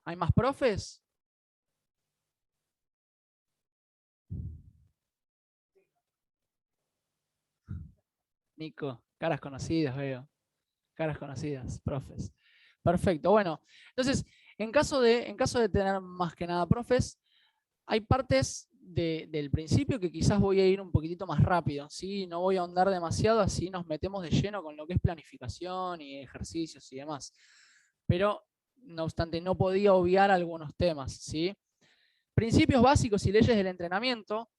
¿Hay más profes? Nico, caras conocidas, veo. Caras conocidas, profes. Perfecto. Bueno, entonces, en caso de tener más que nada profes, hay partes del principio que quizás voy a ir un poquitito más rápido, ¿sí? No voy a ahondar demasiado, así nos metemos de lleno con lo que es planificación y ejercicios y demás. Pero, no obstante, no podía obviar algunos temas, ¿sí? Principios básicos y leyes del entrenamiento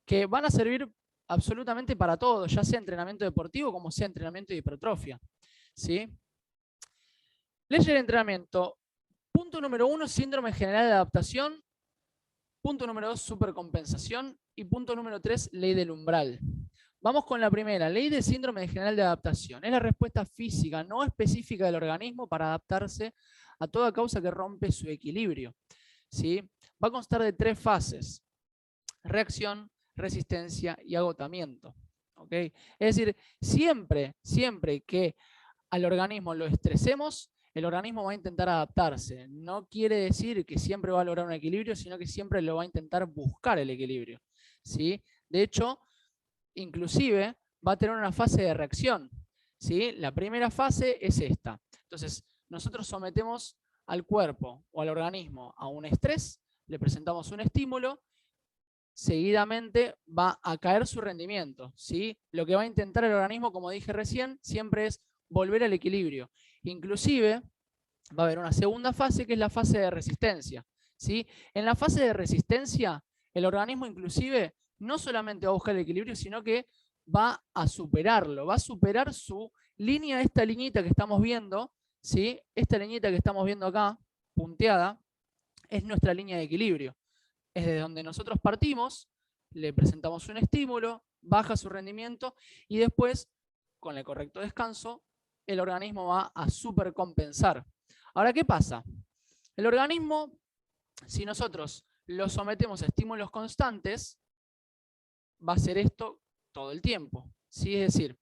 que van a servir absolutamente para todo, ya sea entrenamiento deportivo como sea entrenamiento de hipertrofia, ¿sí? Leyes del entrenamiento. Punto número 1, síndrome general de adaptación. Punto número 2, supercompensación. Y punto número 3, ley del umbral. Vamos con la primera, ley del síndrome general de adaptación. Es la respuesta física no específica del organismo para adaptarse a toda causa que rompe su equilibrio, ¿sí? Va a constar de 3 fases: reacción, resistencia y agotamiento, ¿ok? Es decir, siempre que al organismo lo estresemos, el organismo va a intentar adaptarse. No quiere decir que siempre va a lograr un equilibrio, sino que siempre lo va a intentar buscar el equilibrio, ¿sí? De hecho, inclusive va a tener una fase de reacción, ¿sí? La primera fase es esta. Entonces, nosotros sometemos al cuerpo o al organismo a un estrés, le presentamos un estímulo, seguidamente va a caer su rendimiento, ¿sí? Lo que va a intentar el organismo, como dije recién, siempre es volver al equilibrio. Inclusive va a haber una segunda fase que es la fase de resistencia, ¿sí? En la fase de resistencia, el organismo inclusive no solamente va a buscar el equilibrio, sino que va a superarlo, va a superar su línea, esta liñita que estamos viendo, ¿sí? Esta liñita que estamos viendo acá, punteada, es nuestra línea de equilibrio. Es de donde nosotros partimos, le presentamos un estímulo, baja su rendimiento y después, con el correcto descanso, el organismo va a supercompensar. Ahora, ¿qué pasa? El organismo, si nosotros lo sometemos a estímulos constantes, va a hacer esto todo el tiempo, ¿sí? Es decir,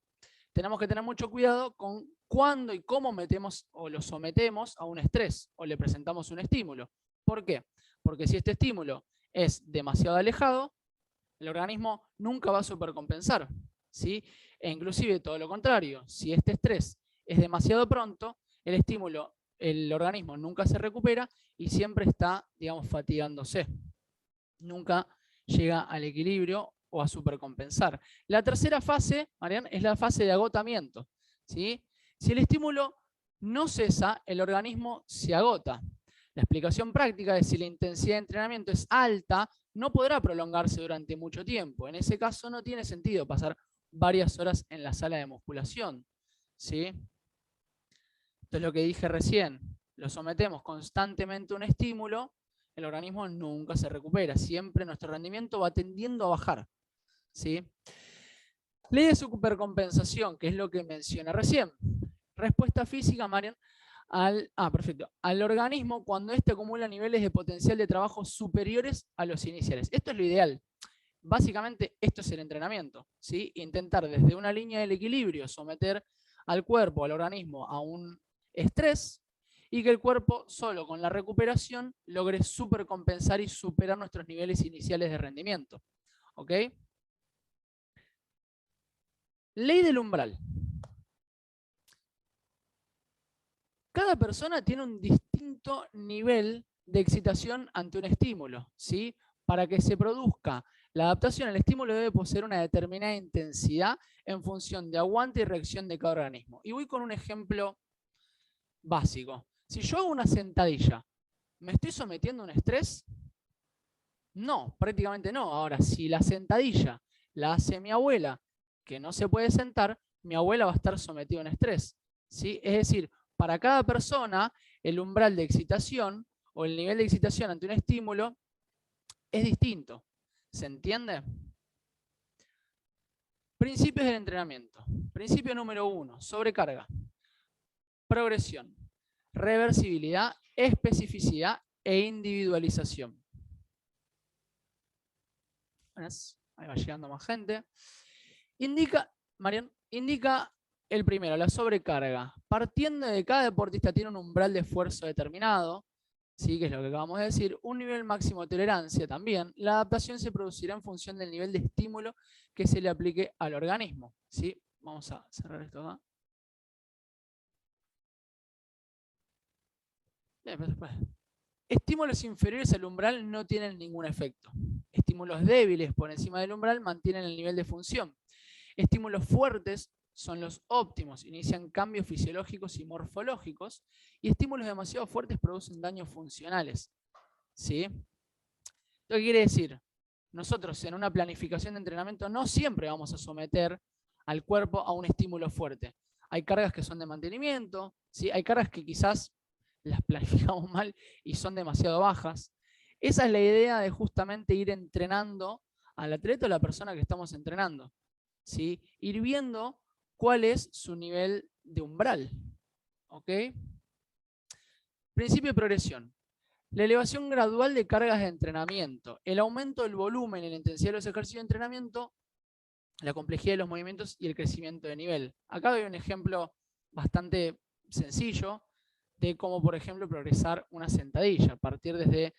tenemos que tener mucho cuidado con cuándo y cómo metemos o lo sometemos a un estrés o le presentamos un estímulo. ¿Por qué? Porque si este estímulo es demasiado alejado, el organismo nunca va a supercompensar, ¿sí? E inclusive todo lo contrario, si este estrés es demasiado pronto, el estímulo, el organismo nunca se recupera y siempre está, digamos, fatigándose. Nunca llega al equilibrio o a supercompensar. La tercera fase, Marian, es la fase de agotamiento, ¿sí? Si el estímulo no cesa, el organismo se agota. La explicación práctica es si la intensidad de entrenamiento es alta, no podrá prolongarse durante mucho tiempo. En ese caso no tiene sentido pasar varias horas en la sala de musculación, ¿sí? Esto es lo que dije recién. Lo sometemos constantemente a un estímulo, el organismo nunca se recupera. Siempre nuestro rendimiento va tendiendo a bajar, ¿sí? Ley de supercompensación, que es lo que mencioné recién. Respuesta física, Marian, al organismo cuando éste acumula niveles de potencial de trabajo superiores a los iniciales. Esto es lo ideal. Básicamente, esto es el entrenamiento, ¿sí? Intentar desde una línea del equilibrio someter al cuerpo, al organismo, a un estrés y que el cuerpo, solo con la recuperación, logre supercompensar y superar nuestros niveles iniciales de rendimiento. ¿Ok? Ley del umbral. Cada persona tiene un distinto nivel de excitación ante un estímulo, ¿sí? Para que se produzca la adaptación al estímulo debe poseer una determinada intensidad en función de aguante y reacción de cada organismo. Y voy con un ejemplo básico. Si yo hago una sentadilla, ¿me estoy sometiendo a un estrés? No, prácticamente no. Ahora, si la sentadilla la hace mi abuela, que no se puede sentar, mi abuela va a estar sometida a un estrés, ¿sí? Es decir, para cada persona, el umbral de excitación o el nivel de excitación ante un estímulo es distinto. ¿Se entiende? Principios del entrenamiento. Principio número 1, sobrecarga, progresión, reversibilidad, especificidad e individualización. Ahí va llegando más gente. Indica, Marian, indica el primero, la sobrecarga. Partiendo de cada deportista tiene un umbral de esfuerzo determinado, ¿sí? Que es lo que acabamos de decir, un nivel máximo de tolerancia también, la adaptación se producirá en función del nivel de estímulo que se le aplique al organismo, ¿sí? Vamos a cerrar esto acá. Estímulos inferiores al umbral no tienen ningún efecto. Estímulos débiles por encima del umbral mantienen el nivel de función. Estímulos fuertes son los óptimos, inician cambios fisiológicos y morfológicos, y estímulos demasiado fuertes producen daños funcionales. ¿Sí? ¿Qué quiere decir? Nosotros en una planificación de entrenamiento no siempre vamos a someter al cuerpo a un estímulo fuerte. Hay cargas que son de mantenimiento, ¿sí? Hay cargas que quizás las planificamos mal y son demasiado bajas. Esa es la idea de justamente ir entrenando al atleta o a la persona que estamos entrenando, ¿sí? Ir viendo cuál es su nivel de umbral. ¿Ok? Principio de progresión. La elevación gradual de cargas de entrenamiento, el aumento del volumen y la intensidad de los ejercicios de entrenamiento, la complejidad de los movimientos y el crecimiento de nivel. Acá doy un ejemplo bastante sencillo de cómo, por ejemplo, progresar una sentadilla. Partir desde,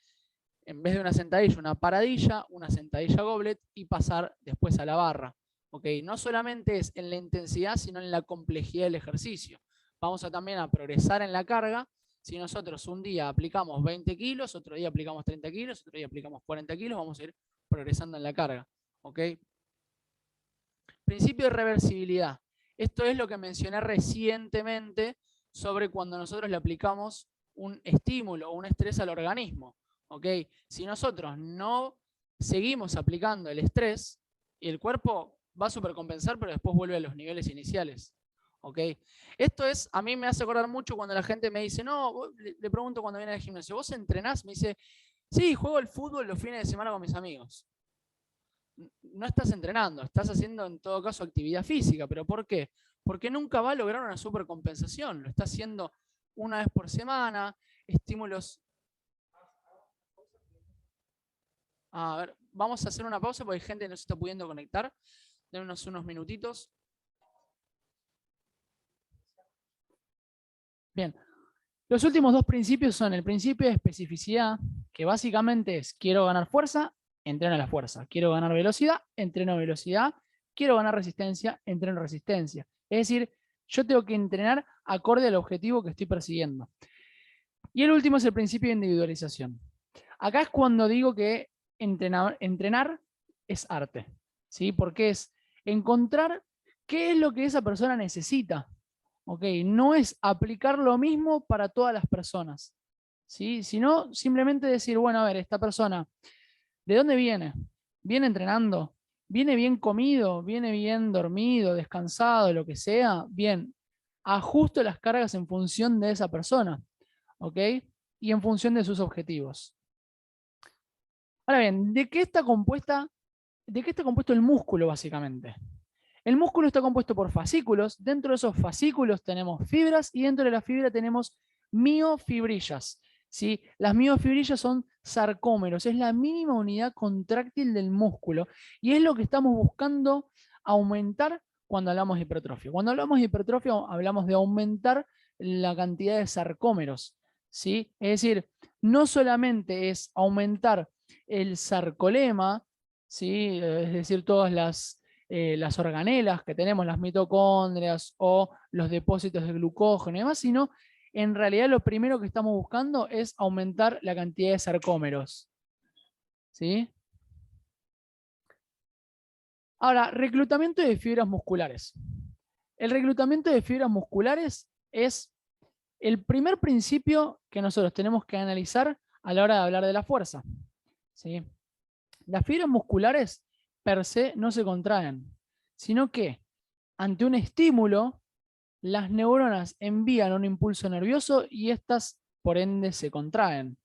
en vez de una sentadilla, una sentadilla goblet y pasar después a la barra. ¿Okay? No solamente es en la intensidad, sino en la complejidad del ejercicio. Vamos a también a progresar en la carga. Si nosotros un día aplicamos 20 kilos, otro día aplicamos 30 kilos, otro día aplicamos 40 kilos, vamos a ir progresando en la carga. ¿Ok? Principio de reversibilidad. Esto es lo que mencioné recientemente sobre cuando nosotros le aplicamos un estímulo o un estrés al organismo. ¿Ok? Si nosotros no seguimos aplicando el estrés, el cuerpo va a supercompensar, pero después vuelve a los niveles iniciales. ¿Ok? Esto es, a mí me hace acordar mucho cuando la gente me dice, no, le pregunto cuando viene al gimnasio, ¿vos entrenás? Me dice, sí, juego al fútbol los fines de semana con mis amigos. No estás entrenando, estás haciendo en todo caso actividad física. ¿Pero por qué? Porque nunca va a lograr una supercompensación. Lo está haciendo una vez por semana, estímulos. A ver, vamos a hacer una pausa porque hay gente que no se está pudiendo conectar. Denos unos minutitos. Bien. Los últimos dos principios son el principio de especificidad, que básicamente es quiero ganar fuerza, entreno la fuerza. Quiero ganar velocidad, entreno velocidad. Quiero ganar resistencia, entreno resistencia. Es decir, yo tengo que entrenar acorde al objetivo que estoy persiguiendo. Y el último es el principio de individualización. Acá es cuando digo que entrenar es arte, ¿sí? Porque es encontrar qué es lo que esa persona necesita. ¿Ok? No es aplicar lo mismo para todas las personas, ¿sí? Sino simplemente decir, bueno, a ver, esta persona, ¿de dónde viene? ¿Viene entrenando? ¿Viene bien comido? ¿Viene bien dormido, descansado, lo que sea? Bien, ajusto las cargas en función de esa persona, ¿ok? Y en función de sus objetivos. Ahora bien, ¿de qué está compuesto el músculo básicamente? El músculo está compuesto por fascículos. Dentro de esos fascículos tenemos fibras y dentro de la fibra tenemos miofibrillas. ¿Sí? Las miofibrillas son sarcómeros, es la mínima unidad contráctil del músculo y es lo que estamos buscando aumentar cuando hablamos de hipertrofia. Cuando hablamos de hipertrofia hablamos de aumentar la cantidad de sarcómeros. ¿Sí? Es decir, no solamente es aumentar el sarcolema, ¿sí? Es decir, todas las organelas que tenemos, las mitocondrias o los depósitos de glucógeno y demás, sino en realidad lo primero que estamos buscando es aumentar la cantidad de sarcómeros. ¿Sí? Ahora, reclutamiento de fibras musculares. El reclutamiento de fibras musculares es el primer principio que nosotros tenemos que analizar a la hora de hablar de la fuerza. ¿Sí? Las fibras musculares per se no se contraen, sino que ante un estímulo, las neuronas envían un impulso nervioso y estas, por ende, se contraen.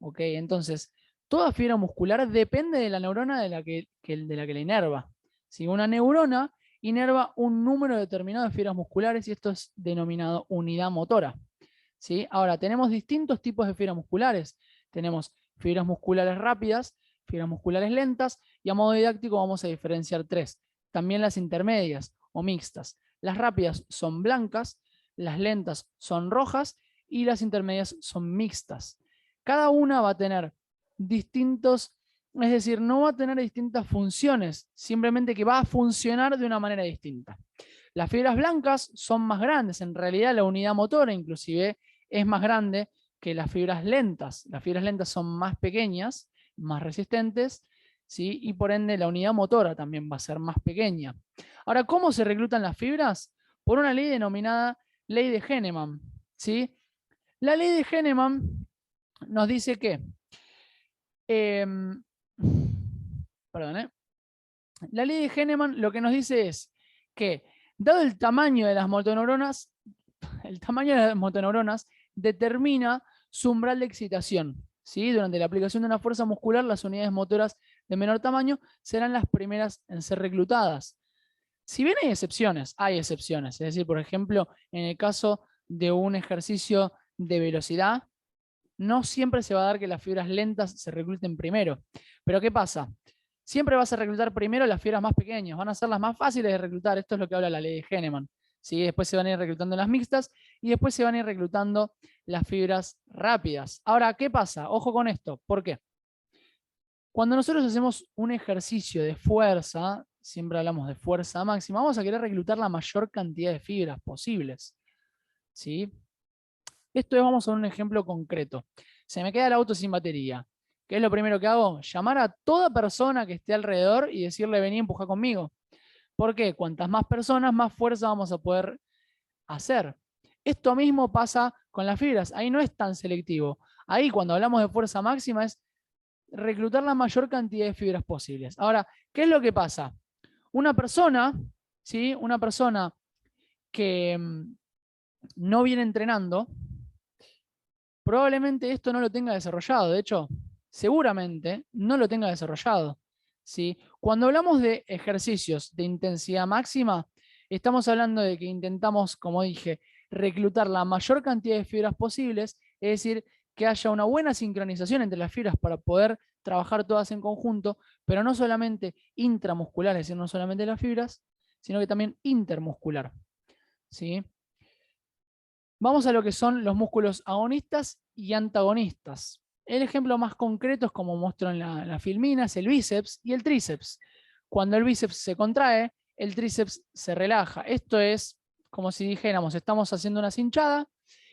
¿Ok? Entonces, toda fibra muscular depende de la neurona de la que la inerva. Si una neurona inerva un número determinado de fibras musculares y esto es denominado unidad motora. ¿Sí? Ahora, tenemos distintos tipos de fibras musculares. Tenemos fibras musculares rápidas, fibras musculares lentas y a modo didáctico vamos a diferenciar tres. También las intermedias o mixtas. Las rápidas son blancas, las lentas son rojas y las intermedias son mixtas. Cada una va a tener distintos, es decir, no va a tener distintas funciones, simplemente que va a funcionar de una manera distinta. Las fibras blancas son más grandes, en realidad la unidad motora inclusive es más grande que las fibras lentas. Las fibras lentas son más pequeñas, más resistentes, ¿sí? Y por ende la unidad motora también va a ser más pequeña. Ahora, ¿cómo se reclutan las fibras? Por una ley denominada ley de Henneman, ¿sí? La ley de Henneman nos dice que, perdón, la ley de Henneman lo que nos dice es que, dado el tamaño de las motoneuronas, el tamaño de las motoneuronas determina su umbral de excitación, ¿sí? Durante la aplicación de una fuerza muscular, las unidades motoras de menor tamaño serán las primeras en ser reclutadas. Si bien hay excepciones, es decir, por ejemplo, en el caso de un ejercicio de velocidad, no siempre se va a dar que las fibras lentas se recluten primero. Pero ¿qué pasa? Siempre vas a reclutar primero las fibras más pequeñas, van a ser las más fáciles de reclutar. Esto es lo que habla la ley de Henneman. ¿Sí? Después se van a ir reclutando las mixtas y después se van a ir reclutando las fibras rápidas. Ahora, ¿qué pasa? Ojo con esto. ¿Por qué? Cuando nosotros hacemos un ejercicio de fuerza, siempre hablamos de fuerza máxima, vamos a querer reclutar la mayor cantidad de fibras posibles. ¿Sí? Esto es, vamos a un ejemplo concreto. Se me queda el auto sin batería. ¿Qué es lo primero que hago? Llamar a toda persona que esté alrededor y decirle vení, empuja conmigo. ¿Por qué? Cuantas más personas, más fuerza vamos a poder hacer. Esto mismo pasa con las fibras. Ahí no es tan selectivo. Ahí cuando hablamos de fuerza máxima es reclutar la mayor cantidad de fibras posibles. Ahora, ¿qué es lo que pasa? Una persona, ¿sí? Una persona que no viene entrenando, probablemente esto no lo tenga desarrollado. De hecho, seguramente no lo tenga desarrollado, ¿sí? Cuando hablamos de ejercicios de intensidad máxima, estamos hablando de que intentamos, como dije, reclutar la mayor cantidad de fibras posibles, es decir, que haya una buena sincronización entre las fibras para poder trabajar todas en conjunto, pero no solamente intramuscular, es decir, no solamente las fibras, sino que también intermuscular, ¿sí? Vamos a lo que son los músculos agonistas y antagonistas. El ejemplo más concreto es como muestro en la filmina, es el bíceps y el tríceps. Cuando el bíceps se contrae, el tríceps se relaja. Esto es como si dijéramos, estamos haciendo una cinchada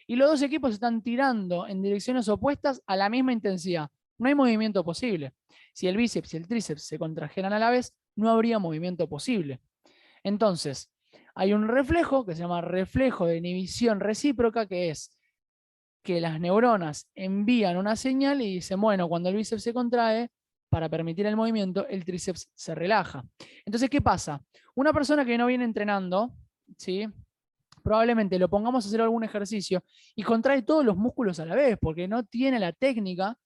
y los dos equipos están tirando en direcciones opuestas a la misma intensidad. No hay movimiento posible. Si el bíceps y el tríceps se contrajeran a la vez, no habría movimiento posible. Entonces, hay un reflejo que se llama reflejo de inhibición recíproca, que es que las neuronas envían una señal y dicen, bueno, cuando el bíceps se contrae, para permitir el movimiento, el tríceps se relaja. Entonces, ¿qué pasa? Una persona que no viene entrenando, ¿sí? Probablemente lo pongamos a hacer algún ejercicio y contrae todos los músculos a la vez, porque no tiene la técnica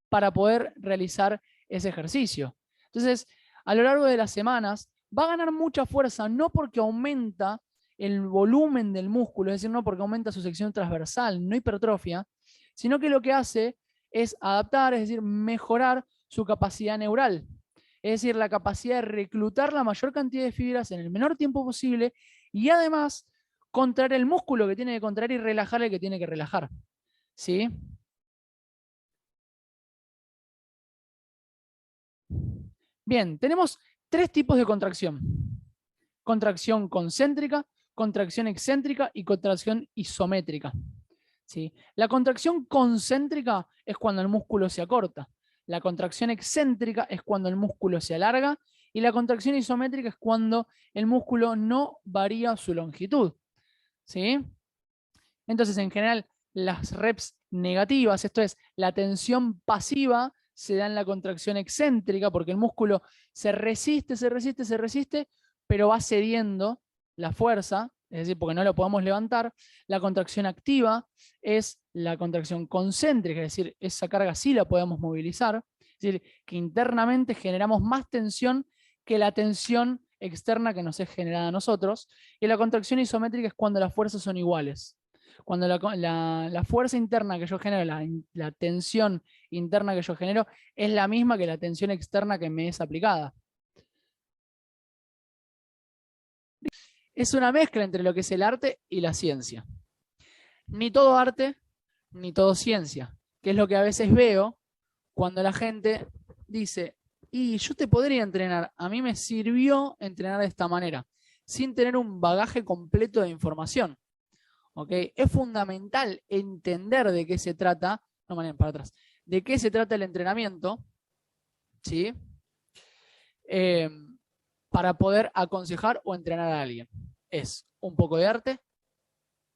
para poder realizar ese ejercicio. Entonces, a lo largo de las semanas, va a ganar mucha fuerza, no porque aumenta el volumen del músculo, es decir, no porque aumenta su sección transversal, no hipertrofia, sino que lo que hace es adaptar, es decir, mejorar su capacidad neural. Es decir, la capacidad de reclutar la mayor cantidad de fibras en el menor tiempo posible y además contraer el músculo que tiene que contraer y relajar el que tiene que relajar. ¿Sí? Bien, tenemos tres tipos de contracción. Contracción concéntrica, contracción excéntrica y contracción isométrica. ¿Sí? La contracción concéntrica es cuando el músculo se acorta. La contracción excéntrica es cuando el músculo se alarga. Y la contracción isométrica es cuando el músculo no varía su longitud. ¿Sí? Entonces, en general, las reps negativas, esto es, la tensión pasiva, se da en la contracción excéntrica porque el músculo se resiste, se resiste, se resiste, pero va cediendo la fuerza, es decir, porque no lo podemos levantar. La contracción activa es la contracción concéntrica, es decir, esa carga sí la podemos movilizar, es decir, que internamente generamos más tensión que la tensión externa que nos es generada a nosotros. Y la contracción isométrica es cuando las fuerzas son iguales. Cuando la fuerza interna que yo genero, la tensión interna que yo genero, es la misma que la tensión externa que me es aplicada. Es una mezcla entre lo que es el arte y la ciencia. Ni todo arte, ni todo ciencia. que es lo que a veces veo cuando la gente dice, y yo te podría entrenar, a mí me sirvió entrenar de esta manera, sin tener un bagaje completo de información. ¿Ok? Es fundamental entender de qué se trata, no manejen para atrás, de qué se trata el entrenamiento, ¿sí? Para poder aconsejar o entrenar a alguien. Es un poco de arte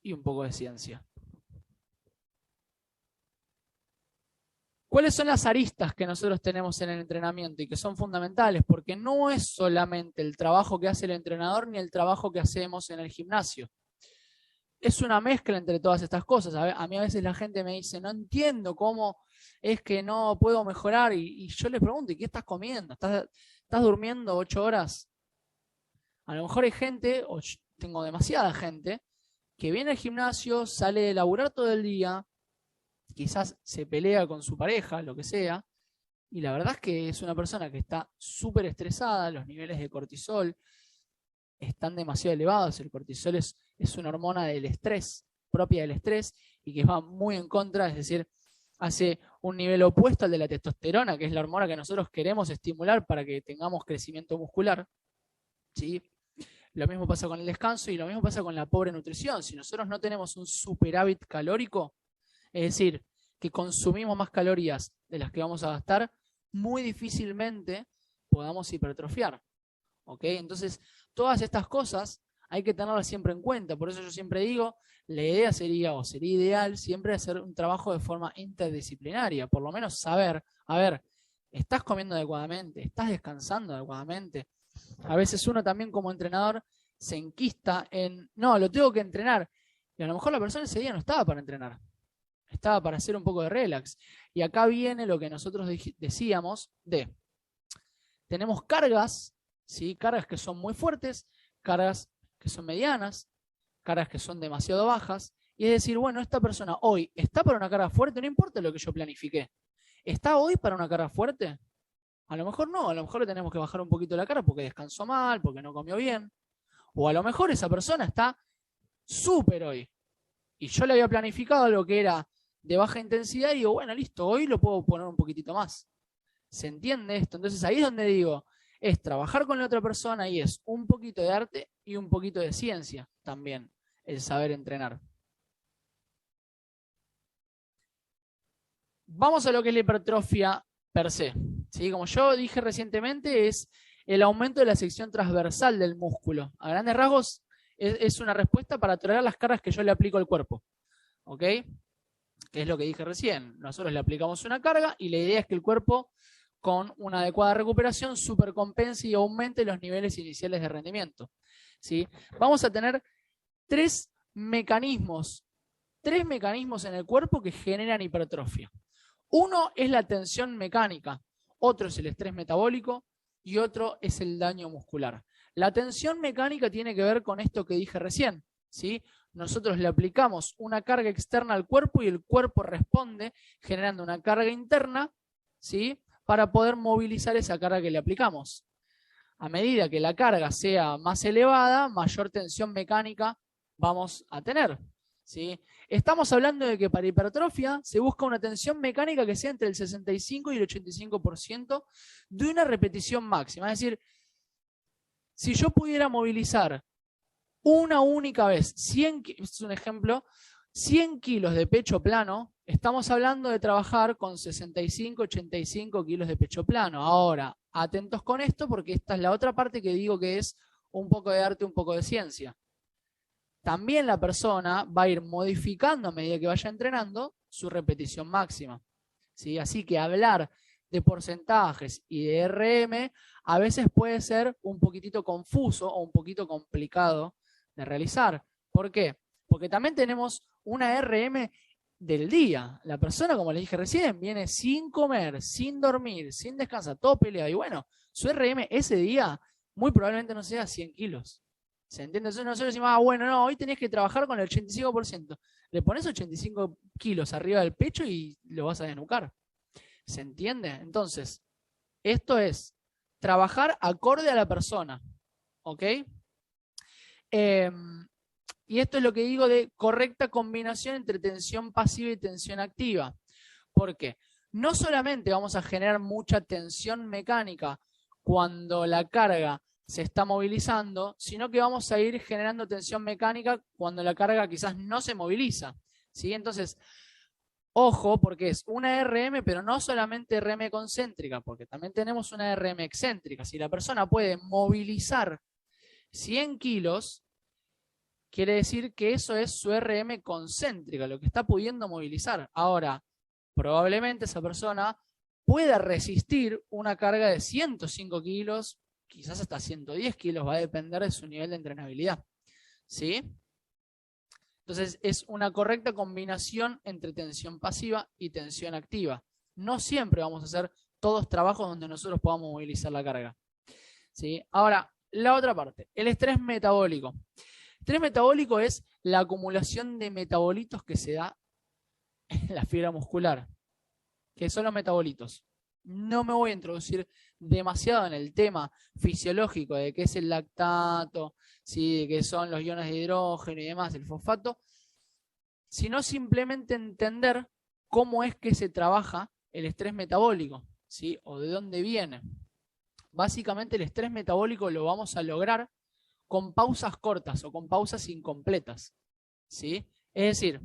y un poco de ciencia. ¿Cuáles son las aristas que nosotros tenemos en el entrenamiento y que son fundamentales? Porque no es solamente el trabajo que hace el entrenador ni el trabajo que hacemos en el gimnasio. Es una mezcla entre todas estas cosas. A mí a veces la gente me dice, no entiendo cómo es que no puedo mejorar. Y yo les pregunto, ¿y qué estás comiendo? ¿Estás durmiendo 8 horas? A lo mejor hay gente, o tengo demasiada gente, que viene al gimnasio, sale de laburar todo el día, quizás se pelea con su pareja, lo que sea, y la verdad es que es una persona que está súper estresada, los niveles de cortisol están demasiado elevados. El cortisol es una hormona del estrés, propia del estrés, y que va muy en contra, es decir, hace un nivel opuesto al de la testosterona, que es la hormona que nosotros queremos estimular para que tengamos crecimiento muscular, ¿sí? Lo mismo pasa con el descanso y lo mismo pasa con la pobre nutrición. Si nosotros no tenemos un superávit calórico, es decir, que consumimos más calorías de las que vamos a gastar, muy difícilmente podamos hipertrofiar. ¿Ok? Entonces, todas estas cosas hay que tenerlas siempre en cuenta. Por eso yo siempre digo, la idea sería, o sería ideal, siempre hacer un trabajo de forma interdisciplinaria. Por lo menos saber, a ver, ¿estás comiendo adecuadamente? ¿Estás descansando adecuadamente? A veces uno también como entrenador se enquista en, no, lo tengo que entrenar. Y a lo mejor la persona ese día no estaba para entrenar. Estaba para hacer un poco de relax. Y acá viene lo que nosotros decíamos de, tenemos cargas, ¿sí? Cargas que son muy fuertes, cargas que son medianas, cargas que son demasiado bajas. Y es decir, bueno, esta persona hoy está para una carga fuerte, no importa lo que yo planifiqué. ¿Está hoy para una carga fuerte? A lo mejor no, a lo mejor le tenemos que bajar un poquito la carga porque descansó mal, porque no comió bien. O a lo mejor esa persona está súper hoy. Y yo le había planificado lo que era de baja intensidad y digo, bueno, listo, hoy lo puedo poner un poquitito más. ¿Se entiende esto? Entonces ahí es donde digo, es trabajar con la otra persona y es un poquito de arte y un poquito de ciencia también, el saber entrenar. Vamos a lo que es la hipertrofia per se. ¿Sí? Como yo dije recientemente, es el aumento de la sección transversal del músculo. A grandes rasgos, es una respuesta para tolerar las cargas que yo le aplico al cuerpo. ¿Ok? Que es lo que dije recién. Nosotros le aplicamos una carga y la idea es que el cuerpo, con una adecuada recuperación, supercompense y aumente los niveles iniciales de rendimiento. ¿Sí? Vamos a tener tres mecanismos en el cuerpo que generan hipertrofia. Uno es la tensión mecánica, otro es el estrés metabólico y otro es el daño muscular. La tensión mecánica tiene que ver con esto que dije recién, ¿sí? Nosotros le aplicamos una carga externa al cuerpo y el cuerpo responde generando una carga interna, ¿sí? Para poder movilizar esa carga que le aplicamos. A medida que la carga sea más elevada, mayor tensión mecánica vamos a tener, ¿sí? Estamos hablando de que para hipertrofia se busca una tensión mecánica que sea entre el 65 y el 85% de una repetición máxima. Es decir, si yo pudiera movilizar una única vez, 100, es un ejemplo, 100 kilos de pecho plano, estamos hablando de trabajar con 65, 85 kilos de pecho plano. Ahora, atentos con esto porque esta es la otra parte que digo que es un poco de arte, un poco de ciencia. También la persona va a ir modificando a medida que vaya entrenando su repetición máxima, ¿sí? Así que hablar de porcentajes y de RM a veces puede ser un poquitito confuso o un poquito complicado de realizar. ¿Por qué? Porque también tenemos una RM del día. La persona, como les dije recién, viene sin comer, sin dormir, sin descansar, todo peleado. Y bueno, su RM ese día muy probablemente no sea 100 kilos. ¿Se entiende? Entonces nosotros decimos, bueno, no, hoy tenés que trabajar con el 85%. Le pones 85 kilos arriba del pecho y lo vas a desnucar. ¿Se entiende? Entonces, esto es trabajar acorde a la persona. ¿Ok? Y esto es lo que digo de correcta combinación entre tensión pasiva y tensión activa. ¿Por qué? No solamente vamos a generar mucha tensión mecánica cuando la carga se está movilizando, sino que vamos a ir generando tensión mecánica cuando la carga quizás no se moviliza, ¿sí? Entonces, ojo, porque es una RM, pero no solamente RM concéntrica, porque también tenemos una RM excéntrica. Si la persona puede movilizar 100 kilos, quiere decir que eso es su RM concéntrica, lo que está pudiendo movilizar. Ahora, probablemente esa persona pueda resistir una carga de 105 kilos, quizás hasta 110 kilos, va a depender de su nivel de entrenabilidad, ¿sí? Entonces es una correcta combinación entre tensión pasiva y tensión activa. No siempre vamos a hacer todos trabajos donde nosotros podamos movilizar la carga, ¿sí? Ahora, la otra parte, el estrés metabólico. El estrés metabólico es la acumulación de metabolitos que se da en la fibra muscular, que son los metabolitos. No me voy a introducir demasiado en el tema fisiológico de qué es el lactato, ¿sí? De qué son los iones de hidrógeno y demás, el fosfato, sino simplemente entender cómo es que se trabaja el estrés metabólico, ¿sí? O de dónde viene. Básicamente el estrés metabólico lo vamos a lograr con pausas cortas o con pausas incompletas, ¿sí? Es decir,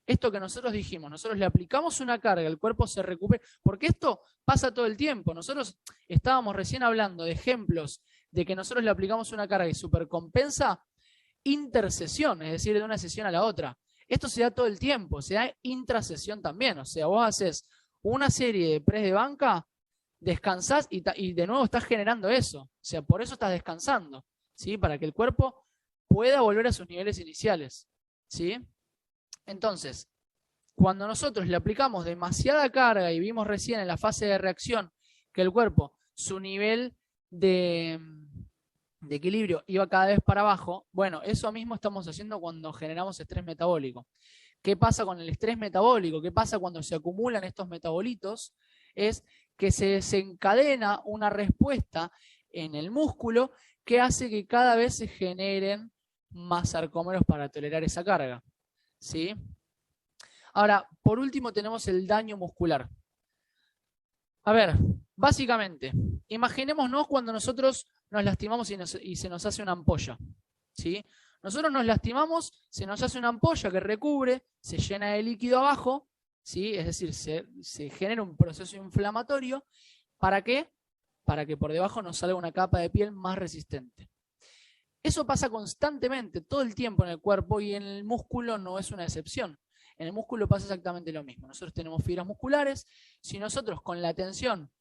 esto que nosotros dijimos, nosotros le aplicamos una carga, el cuerpo se recupera, porque esto pasa todo el tiempo. Nosotros estábamos recién hablando de ejemplos de que nosotros le aplicamos una carga y supercompensa intersesión, es decir, de una sesión a la otra. Esto se da todo el tiempo, se da intrasesión también. O sea, vos haces una serie de press de banca, descansás y de nuevo estás generando eso. O sea, por eso estás descansando, ¿sí? Para que el cuerpo pueda volver a sus niveles iniciales, ¿sí? Entonces, cuando nosotros le aplicamos demasiada carga y vimos recién en la fase de reacción que el cuerpo, su nivel de equilibrio iba cada vez para abajo, bueno, eso mismo estamos haciendo cuando generamos estrés metabólico. ¿Qué pasa con el estrés metabólico? ¿Qué pasa cuando se acumulan estos metabolitos? Es que se desencadena una respuesta en el músculo que hace que cada vez se generen más sarcómeros para tolerar esa carga, ¿sí? Ahora, por último tenemos el daño muscular. A ver, básicamente, imaginémonos cuando nosotros nos lastimamos y se nos hace una ampolla, ¿sí? Nosotros nos lastimamos, se nos hace una ampolla que recubre, se llena de líquido abajo, ¿sí? Es decir, se genera un proceso inflamatorio. ¿Para qué? Para que por debajo nos salga una capa de piel más resistente. Eso pasa constantemente, todo el tiempo en el cuerpo, y en el músculo no es una excepción. En el músculo pasa exactamente lo mismo. Nosotros tenemos fibras musculares. Si nosotros con la tensión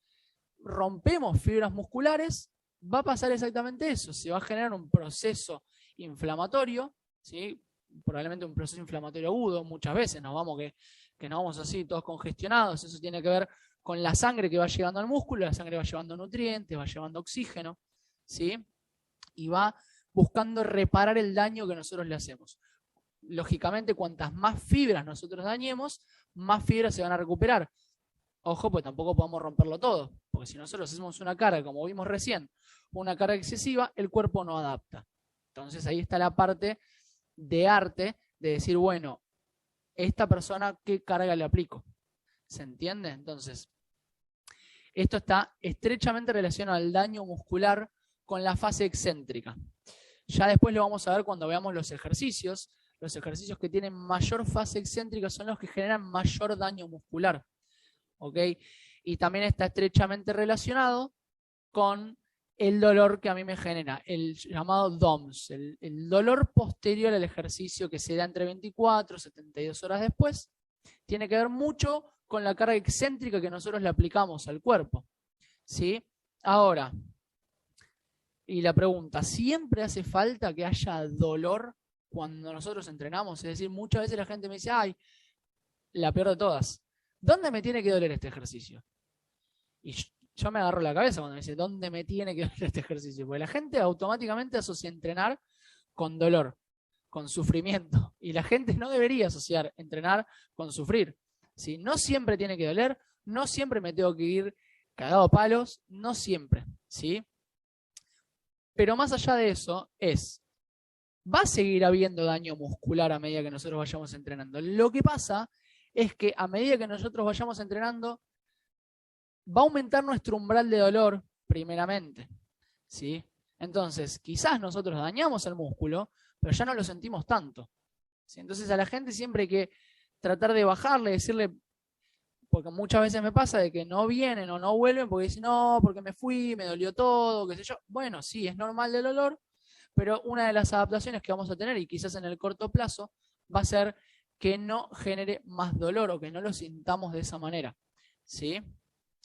rompemos fibras musculares, va a pasar exactamente eso. Se va a generar un proceso inflamatorio, ¿sí? Probablemente un proceso inflamatorio agudo. Muchas veces nos vamos que nos vamos así todos congestionados. Eso tiene que ver con la sangre que va llegando al músculo. La sangre va llevando nutrientes, va llevando oxígeno, ¿sí? Y va buscando reparar el daño que nosotros le hacemos. Lógicamente, cuantas más fibras nosotros dañemos, más fibras se van a recuperar. Ojo, pues tampoco podemos romperlo todo, porque si nosotros hacemos una carga, como vimos recién, una carga excesiva, el cuerpo no adapta. Entonces ahí está la parte de arte de decir, bueno, esta persona, ¿qué carga le aplico? ¿Se entiende? Entonces, esto está estrechamente relacionado al daño muscular con la fase excéntrica. Ya después lo vamos a ver cuando veamos los ejercicios. Los ejercicios que tienen mayor fase excéntrica son los que generan mayor daño muscular, ¿ok? Y también está estrechamente relacionado con el dolor que a mí me genera, el llamado DOMS, el dolor posterior al ejercicio que se da entre 24 y 72 horas después. Tiene que ver mucho con la carga excéntrica que nosotros le aplicamos al cuerpo, ¿sí? Ahora, y la pregunta, ¿siempre hace falta que haya dolor cuando nosotros entrenamos? Es decir, muchas veces la gente me dice, ay, la peor de todas, ¿dónde me tiene que doler este ejercicio? Y yo me agarro la cabeza cuando me dice, ¿dónde me tiene que doler este ejercicio? Porque la gente automáticamente asocia entrenar con dolor, con sufrimiento. Y la gente no debería asociar entrenar con sufrir. ¿Sí? No siempre tiene que doler, no siempre me tengo que ir cagado a palos, no siempre, ¿sí? Pero más allá de eso va a seguir habiendo daño muscular a medida que nosotros vayamos entrenando. Lo que pasa es que a medida que nosotros vayamos entrenando, va a aumentar nuestro umbral de dolor primeramente, ¿sí? Entonces, quizás nosotros dañamos el músculo, pero ya no lo sentimos tanto, ¿sí? Entonces a la gente siempre hay que tratar de bajarle, decirle, porque muchas veces me pasa de que no vienen o no vuelven porque dicen, no, porque me fui, me dolió todo, qué sé yo. Bueno, sí, es normal el dolor, pero una de las adaptaciones que vamos a tener, y quizás en el corto plazo, va a ser que no genere más dolor o que no lo sintamos de esa manera, ¿sí?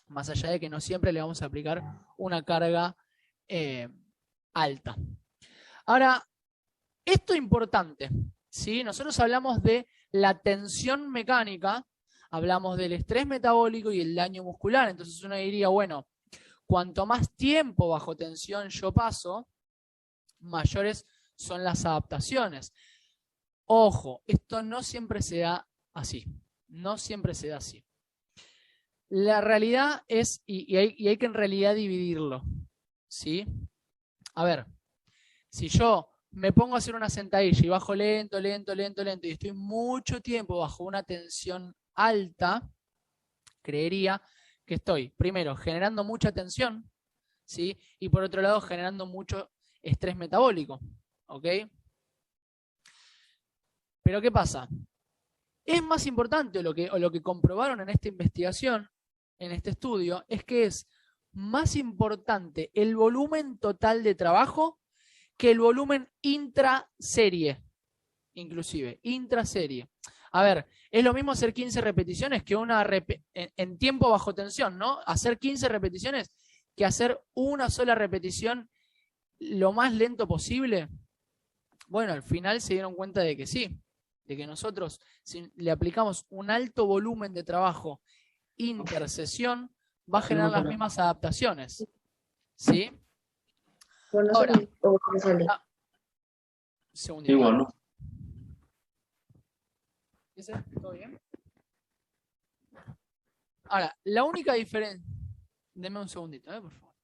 Más allá de que no siempre le vamos a aplicar una carga alta. Ahora, esto es importante, ¿sí? Nosotros hablamos de la tensión mecánica, hablamos del estrés metabólico y el daño muscular. Entonces uno diría, bueno, cuanto más tiempo bajo tensión yo paso, mayores son las adaptaciones. Ojo, esto no siempre se da así. No siempre se da así. La realidad es, y hay que en realidad dividirlo, ¿sí? A ver, si yo me pongo a hacer una sentadilla y bajo lento, lento, lento, lento, y estoy mucho tiempo bajo una tensión alta, creería que estoy, primero, generando mucha tensión, ¿sí? Y por otro lado, generando mucho estrés metabólico, ¿ok? Pero ¿qué pasa? Es más importante, lo que comprobaron en esta investigación, en este estudio, es que es más importante el volumen total de trabajo que el volumen intraserie, inclusive, intraserie. A ver, es lo mismo hacer 15 repeticiones que en tiempo bajo tensión, ¿no? Hacer 15 repeticiones que hacer una sola repetición lo más lento posible. Bueno, al final se dieron cuenta de que sí, de que nosotros, si le aplicamos un alto volumen de trabajo intersesión, va a generar las mismas adaptaciones. ¿Sí? Ahora, segundito. Igual, ¿no? ¿Todo bien? Ahora, la única diferencia... Deme un segundito, por favor.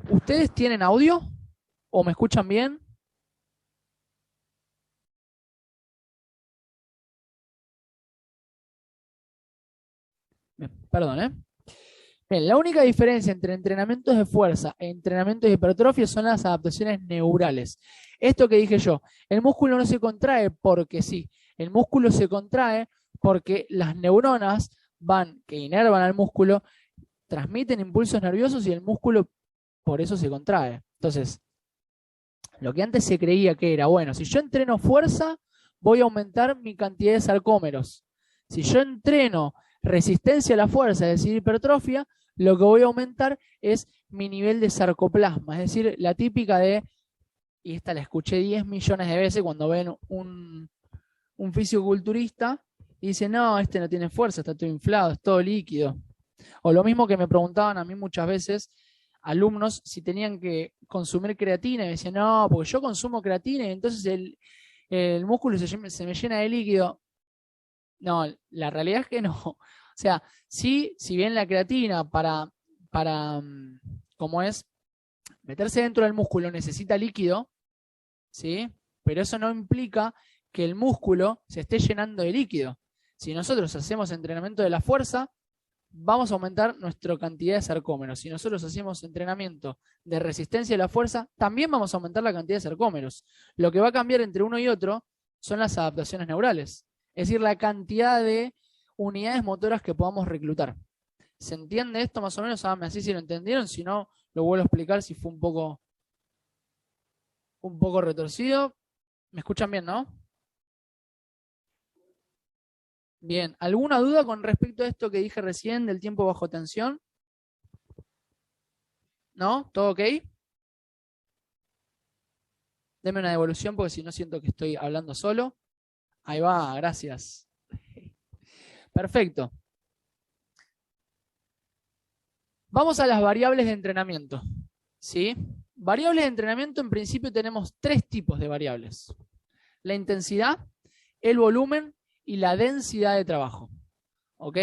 ¿Ustedes tienen audio? ¿O me escuchan bien? Bien, perdón, ¿eh? Bien, la única diferencia entre entrenamientos de fuerza e entrenamientos de hipertrofia son las adaptaciones neurales. Esto que dije yo, el músculo no se contrae porque sí, el músculo se contrae porque las neuronas que inervan al músculo, transmiten impulsos nerviosos y el músculo por eso se contrae. Entonces, lo que antes se creía que era, bueno, si yo entreno fuerza, voy a aumentar mi cantidad de sarcómeros. Si yo entreno resistencia a la fuerza, es decir, hipertrofia, lo que voy a aumentar es mi nivel de sarcoplasma, es decir, la típica de, y esta la escuché 10 millones de veces cuando ven un fisiculturista y dicen, no, este no tiene fuerza, está todo inflado, es todo líquido. O lo mismo que me preguntaban a mí muchas veces alumnos si tenían que consumir creatina y me decían, no, porque yo consumo creatina y entonces el músculo se me llena de líquido. No, la realidad es que no. O sea, sí, si bien la creatina para como es, meterse dentro del músculo necesita líquido, ¿sí? Pero eso no implica que el músculo se esté llenando de líquido. Si nosotros hacemos entrenamiento de la fuerza, vamos a aumentar nuestra cantidad de sarcómeros. Si nosotros hacemos entrenamiento de resistencia a la fuerza, también vamos a aumentar la cantidad de sarcómeros. Lo que va a cambiar entre uno y otro son las adaptaciones neurales. Es decir, la cantidad de unidades motoras que podamos reclutar. ¿Se entiende esto más o menos? Háganme así si lo entendieron. Si no, lo vuelvo a explicar si fue un poco retorcido. ¿Me escuchan bien, no? Bien, ¿alguna duda con respecto a esto que dije recién del tiempo bajo tensión? ¿No? ¿Todo ok? Deme una devolución porque si no siento que estoy hablando solo. Ahí va, gracias. Perfecto. Vamos a las variables de entrenamiento. ¿Sí? Variables de entrenamiento, en principio tenemos 3 tipos de variables. La intensidad, el volumen y la densidad de trabajo. ¿Ok?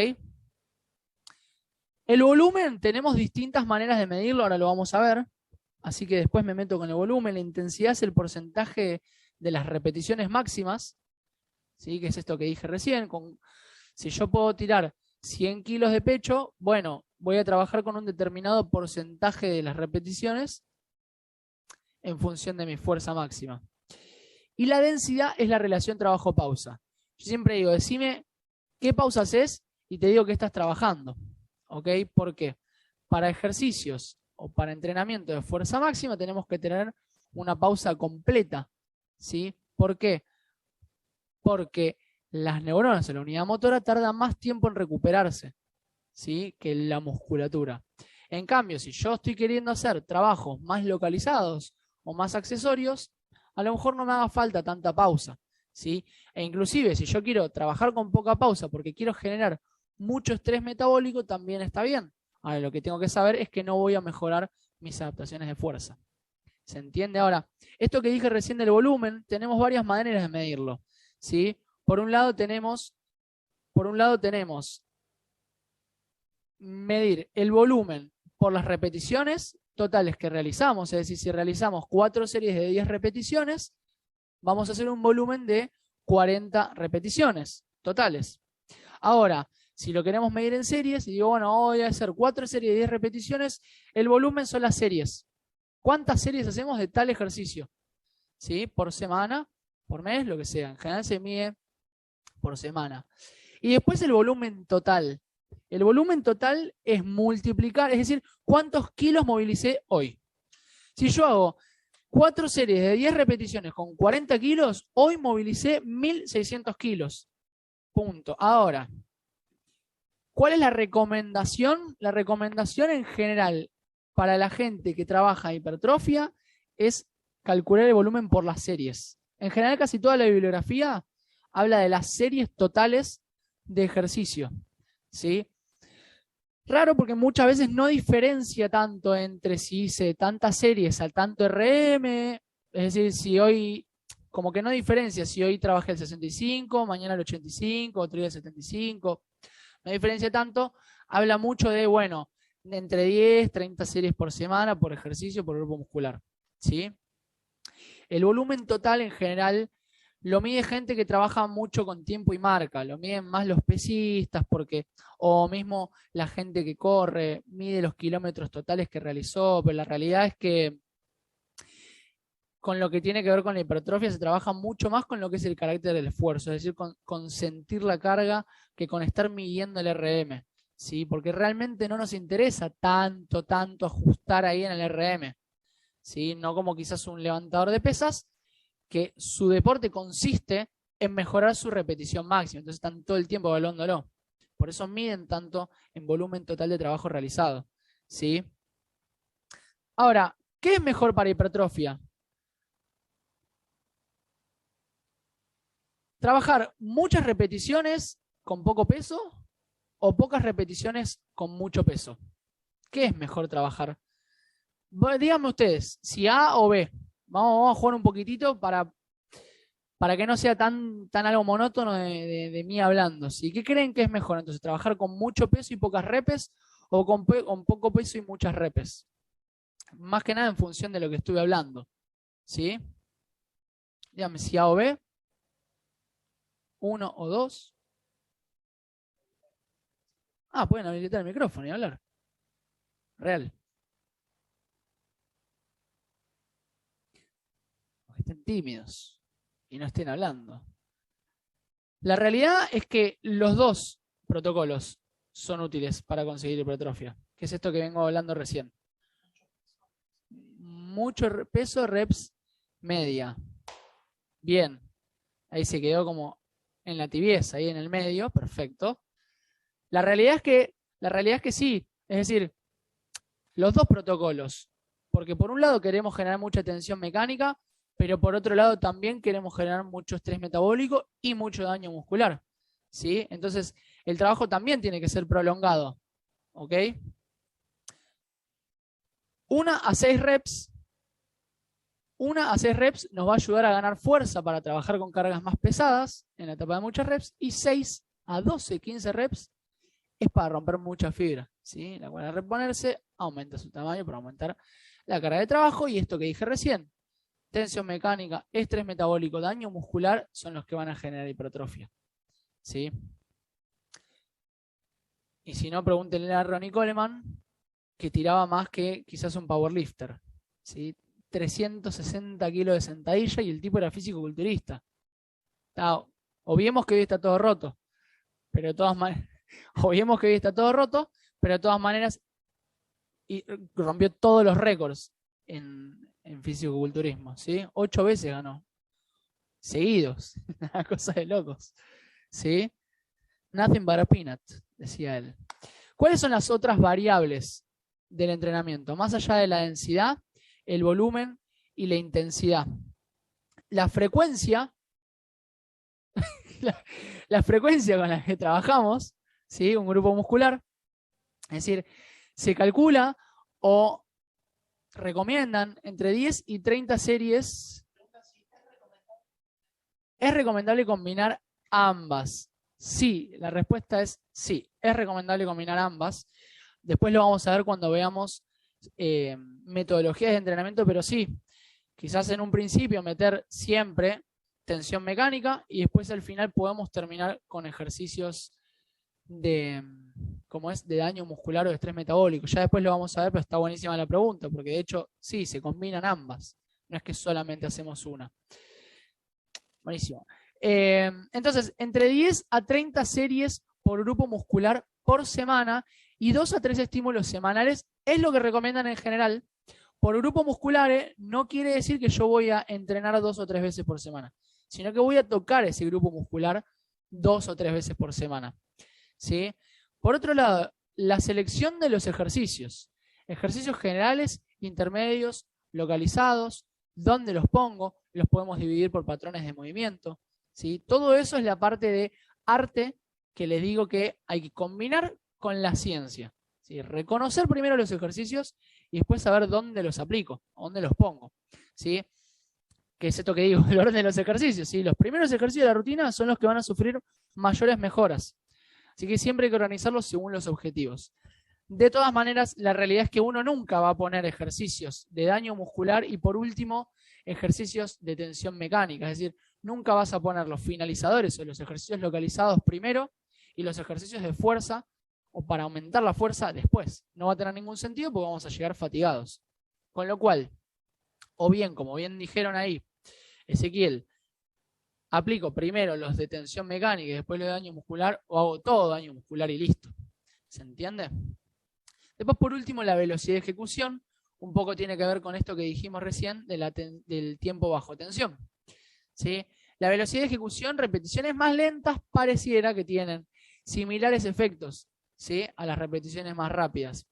El volumen tenemos distintas maneras de medirlo, ahora lo vamos a ver. Así que después me meto con el volumen. La intensidad es el porcentaje de las repeticiones máximas. ¿sí? Que es esto que dije recién. Si yo puedo tirar 100 kilos de pecho, bueno, voy a trabajar con un determinado porcentaje de las repeticiones en función de mi fuerza máxima. Y la densidad es la relación trabajo-pausa. Yo siempre digo, decime qué pausa haces y te digo que estás trabajando. ¿Ok? ¿Por qué? Para ejercicios o para entrenamiento de fuerza máxima tenemos que tener una pausa completa. ¿Sí? ¿Por qué? Porque las neuronas en la unidad motora tardan más tiempo en recuperarse, ¿sí? Que la musculatura. En cambio, si yo estoy queriendo hacer trabajos más localizados o más accesorios, a lo mejor no me haga falta tanta pausa, ¿sí? E inclusive si yo quiero trabajar con poca pausa porque quiero generar mucho estrés metabólico, también está bien. Ahora, lo que tengo que saber es que no voy a mejorar mis adaptaciones de fuerza. ¿Se entiende? Ahora, esto que dije recién del volumen, tenemos varias maneras de medirlo, ¿sí? Por un lado tenemos medir el volumen por las repeticiones totales que realizamos, es decir, si realizamos 4 series de 10 repeticiones, vamos a hacer un volumen de 40 repeticiones totales. Ahora, si lo queremos medir en series, y digo, bueno, voy a hacer 4 series de 10 repeticiones, el volumen son las series. ¿Cuántas series hacemos de tal ejercicio? ¿Sí? Por semana, por mes, lo que sea. En general se mide por semana. Y después el volumen total. El volumen total es multiplicar, es decir, ¿cuántos kilos movilicé hoy? Si yo hago 4 series de 10 repeticiones con 40 kilos, hoy movilicé 1.600 kilos. Punto. Ahora, ¿cuál es la recomendación? La recomendación en general para la gente que trabaja en hipertrofia es calcular el volumen por las series. En general, casi toda la bibliografía habla de las series totales de ejercicio, ¿sí? Raro porque muchas veces no diferencia tanto entre si hice tantas series al tanto RM, es decir, si hoy, como que no diferencia si hoy trabajé el 65, mañana el 85, otro día el 75, no diferencia tanto, habla mucho de, bueno, entre 10, 30 series por semana, por ejercicio, por grupo muscular, ¿sí? El volumen total en general lo mide gente que trabaja mucho con tiempo y marca, lo miden más los pesistas, porque, o mismo la gente que corre, mide los kilómetros totales que realizó, pero la realidad es que con lo que tiene que ver con la hipertrofia se trabaja mucho más con lo que es el carácter del esfuerzo, es decir, con sentir la carga que con estar midiendo el RM, ¿sí? Porque realmente no nos interesa tanto ajustar ahí en el RM, ¿sí? No como quizás un levantador de pesas, que su deporte consiste en mejorar su repetición máxima, entonces están todo el tiempo evaluándolo. Por eso miden tanto en volumen total de trabajo realizado, ¿sí? Ahora, ¿qué es mejor para hipertrofia? ¿Trabajar muchas repeticiones con poco peso o pocas repeticiones con mucho peso? ¿Qué es mejor trabajar? Díganme ustedes, si A o B. Vamos a jugar un poquitito para que no sea tan algo monótono de mí hablando. ¿Sí? ¿Qué creen que es mejor entonces? ¿Trabajar con mucho peso y pocas repes o con poco peso y muchas repes? Más que nada en función de lo que estuve hablando. ¿Sí? Díganme si A o B. 1 o 2. Ah, pueden habilitar el micrófono y hablar. Real. Que estén tímidos y no estén hablando. La realidad es que los dos protocolos son útiles para conseguir hipertrofia, que es esto que vengo hablando recién. Mucho peso, reps media. Bien. Ahí se quedó como en la tibieza, ahí en el medio, perfecto. La realidad es que sí, es decir, los dos protocolos, porque por un lado queremos generar mucha tensión mecánica, pero por otro lado también queremos generar mucho estrés metabólico y mucho daño muscular, ¿sí? Entonces, el trabajo también tiene que ser prolongado, ¿ok? 1 a 6 reps. 1 a 6 reps nos va a ayudar a ganar fuerza para trabajar con cargas más pesadas en la etapa de muchas reps, y 6 a 12, 15 reps es para romper mucha fibra, ¿sí? La cual al reponerse aumenta su tamaño para aumentar la carga de trabajo, y esto que dije recién, tensión mecánica, estrés metabólico, daño muscular, son los que van a generar hipertrofia. ¿Sí? Y si no, pregúntenle a Ronnie Coleman, que tiraba más que quizás un powerlifter. ¿Sí? 360 kilos de sentadilla y el tipo era físico-culturista. Obviemos que hoy está todo roto, pero de todas maneras, obviemos que hoy está todo roto, pero de todas maneras y rompió todos los récords en físico-culturismo, ¿sí? 8 veces ganó. Seguidos. Una cosa de locos. ¿Sí? Nothing but a peanut, decía él. ¿Cuáles son las otras variables del entrenamiento? Más allá de la densidad, el volumen y la intensidad. La frecuencia, la frecuencia con la que trabajamos, ¿sí? Un grupo muscular, es decir, se calcula o recomiendan entre 10 y 30 series. ¿Es recomendable combinar ambas? Sí, la respuesta es sí, es recomendable combinar ambas. Después lo vamos a ver cuando veamos metodologías de entrenamiento, pero sí, quizás en un principio meter siempre tensión mecánica y después al final podemos terminar con ejercicios de daño muscular o de estrés metabólico. Ya después lo vamos a ver, pero está buenísima la pregunta, porque de hecho sí, se combinan ambas. No es que solamente hacemos una. Buenísimo. Entonces, entre 10 a 30 series por grupo muscular por semana y 2 a 3 estímulos semanales es lo que recomiendan en general. Por grupo muscular no quiere decir que yo voy a entrenar 2 o 3 veces por semana, sino que voy a tocar ese grupo muscular 2 o 3 veces por semana. ¿Sí? Por otro lado, la selección de los ejercicios. Ejercicios generales, intermedios, localizados, dónde los pongo, los podemos dividir por patrones de movimiento. ¿Sí? Todo eso es la parte de arte que les digo que hay que combinar con la ciencia. ¿Sí? Reconocer primero los ejercicios y después saber dónde los aplico, dónde los pongo. ¿Sí? Que es esto que digo, el orden de los ejercicios. ¿Sí? Los primeros ejercicios de la rutina son los que van a sufrir mayores mejoras. Así que siempre hay que organizarlos según los objetivos. De todas maneras, la realidad es que uno nunca va a poner ejercicios de daño muscular y por último, ejercicios de tensión mecánica. Es decir, nunca vas a poner los finalizadores o los ejercicios localizados primero y los ejercicios de fuerza o para aumentar la fuerza después. No va a tener ningún sentido porque vamos a llegar fatigados. Con lo cual, o bien, como bien dijeron ahí, Ezequiel, aplico primero los de tensión mecánica y después los de daño muscular o hago todo daño muscular y listo. ¿Se entiende? Después, por último, la velocidad de ejecución. Un poco tiene que ver con esto que dijimos recién del tiempo bajo tensión. ¿Sí? La velocidad de ejecución, repeticiones más lentas, pareciera que tienen similares efectos, ¿sí? A las repeticiones más rápidas.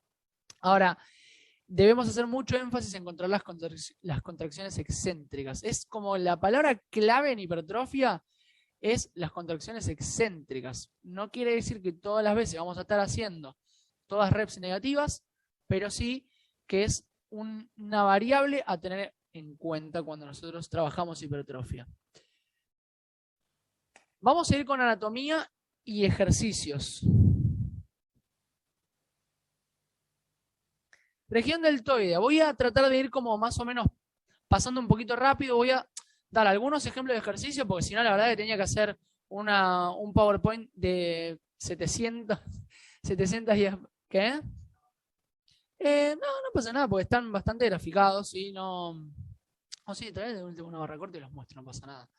Ahora, debemos hacer mucho énfasis en controlar las contracciones excéntricas. Es como la palabra clave en hipertrofia es las contracciones excéntricas. No quiere decir que todas las veces vamos a estar haciendo todas reps negativas, pero sí que es una variable a tener en cuenta cuando nosotros trabajamos hipertrofia. Vamos a ir con anatomía y ejercicios. Región deltoidea. Voy a tratar de ir como más o menos pasando un poquito rápido. Voy a dar algunos ejemplos de ejercicio porque si no la verdad que tenía que hacer un PowerPoint de 710. ¿Qué? No pasa nada porque están bastante graficados y no... sí, trae de último una barra corta y los muestro, no pasa nada.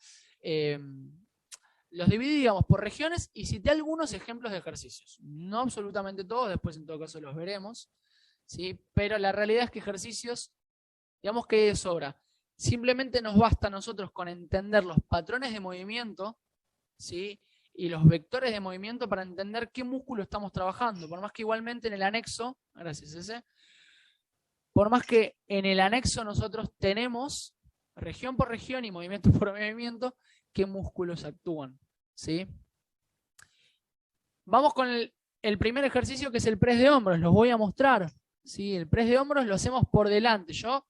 Los dividí, digamos, por regiones y cité algunos ejemplos de ejercicios. No absolutamente todos, después en todo caso los veremos. ¿Sí? Pero la realidad es que ejercicios, digamos que de sobra. Simplemente nos basta a nosotros con entender los patrones de movimiento, ¿sí? Y los vectores de movimiento para entender qué músculo estamos trabajando. Por más que igualmente en el anexo, gracias ese, por más que en el anexo nosotros tenemos región por región y movimiento por movimiento, qué músculos actúan, ¿sí? Vamos con el primer ejercicio que es el press de hombros, los voy a mostrar. ¿Sí? El press de hombros lo hacemos por delante. Yo en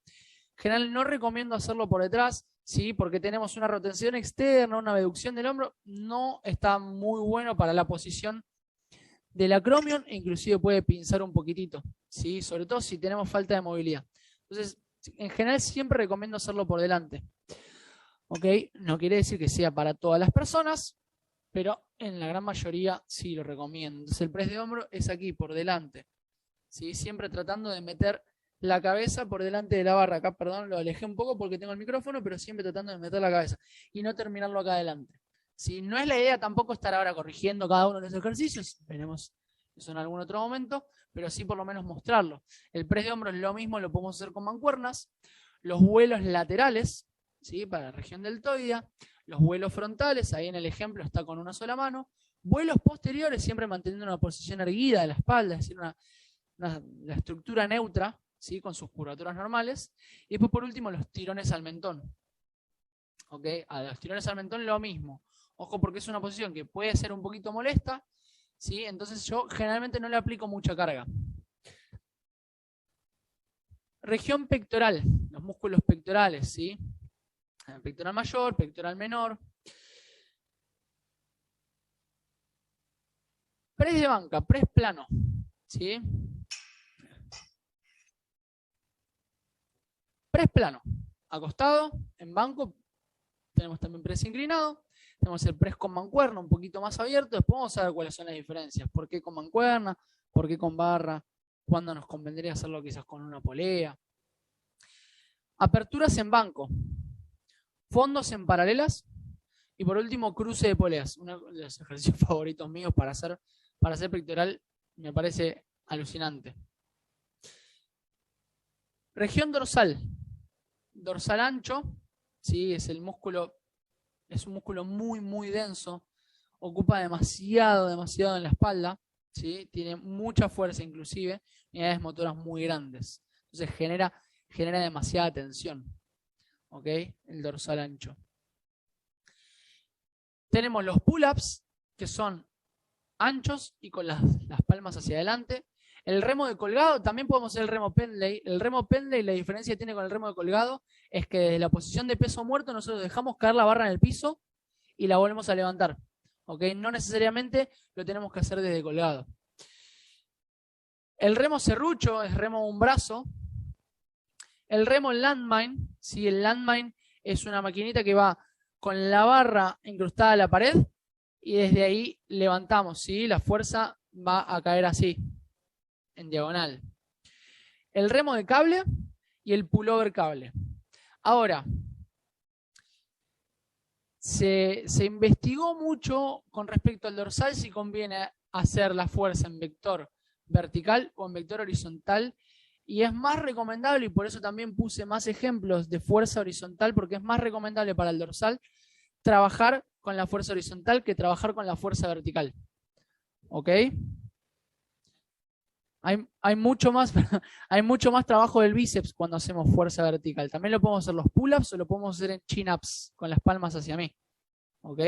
general no recomiendo hacerlo por detrás, ¿sí? Porque tenemos una rotación externa, una abducción del hombro. No está muy bueno para la posición del acromion e inclusive puede pinzar un poquitito, ¿sí? Sobre todo si tenemos falta de movilidad. Entonces, En general siempre recomiendo hacerlo por delante. ¿Ok? No quiere decir que sea para todas las personas, pero en la gran mayoría sí lo recomiendo. Entonces el press de hombro es aquí, por delante. ¿Sí? Siempre tratando de meter la cabeza por delante de la barra. Acá, perdón, lo alejé un poco porque tengo el micrófono, pero siempre tratando de meter la cabeza y no terminarlo acá adelante. ¿Sí? No es la idea tampoco estar ahora corrigiendo cada uno de los ejercicios, veremos eso en algún otro momento, pero sí por lo menos mostrarlo. El press de hombro es lo mismo, lo podemos hacer con mancuernas. Los vuelos laterales, ¿sí? Para la región deltoidea. Los vuelos frontales, ahí en el ejemplo está con una sola mano. Vuelos posteriores, siempre manteniendo una posición erguida de la espalda, es decir, la estructura neutra, ¿sí? Con sus curvaturas normales. Y después por último los tirones al mentón. ¿Ok? A los tirones al mentón lo mismo. Ojo porque es una posición que puede ser un poquito molesta, ¿sí? Entonces yo generalmente no le aplico mucha carga. Región pectoral, los músculos pectorales, ¿sí? Pectoral mayor, pectoral menor. Press de banca, press plano, ¿sí? Press plano, acostado, en banco, tenemos también press inclinado, tenemos el press con mancuerna un poquito más abierto, después vamos a ver cuáles son las diferencias, por qué con mancuerna, por qué con barra, cuándo nos convendría hacerlo quizás con una polea. Aperturas en banco, fondos en paralelas y por último cruce de poleas, uno de los ejercicios favoritos míos para hacer pectoral, me parece alucinante. Región dorsal, dorsal ancho, ¿sí? Es un músculo muy denso, ocupa demasiado en la espalda, ¿sí? Tiene mucha fuerza inclusive, unidades motoras muy grandes, entonces genera demasiada tensión, ¿ok? El dorsal ancho. Tenemos los pull-ups, que son anchos y con las palmas hacia adelante. El remo de colgado, también podemos hacer el remo pendlay. El remo pendlay, la diferencia que tiene con el remo de colgado es que desde la posición de peso muerto nosotros dejamos caer la barra en el piso y la volvemos a levantar. ¿Ok? No necesariamente lo tenemos que hacer desde colgado. El remo serrucho es remo un brazo. El remo landmine, ¿sí? El landmine es una maquinita que va con la barra incrustada a la pared y desde ahí levantamos, ¿sí? La fuerza va a caer así, en diagonal. El remo de cable y el pullover cable. Ahora, se investigó mucho con respecto al dorsal si conviene hacer la fuerza en vector vertical o en vector horizontal, y es más recomendable, y por eso también puse más ejemplos de fuerza horizontal, porque es más recomendable para el dorsal trabajar con la fuerza horizontal que trabajar con la fuerza vertical. ¿Ok? Hay mucho más trabajo del bíceps cuando hacemos fuerza vertical. También lo podemos hacer los pull-ups o lo podemos hacer en chin-ups con las palmas hacia mí. ¿Ok?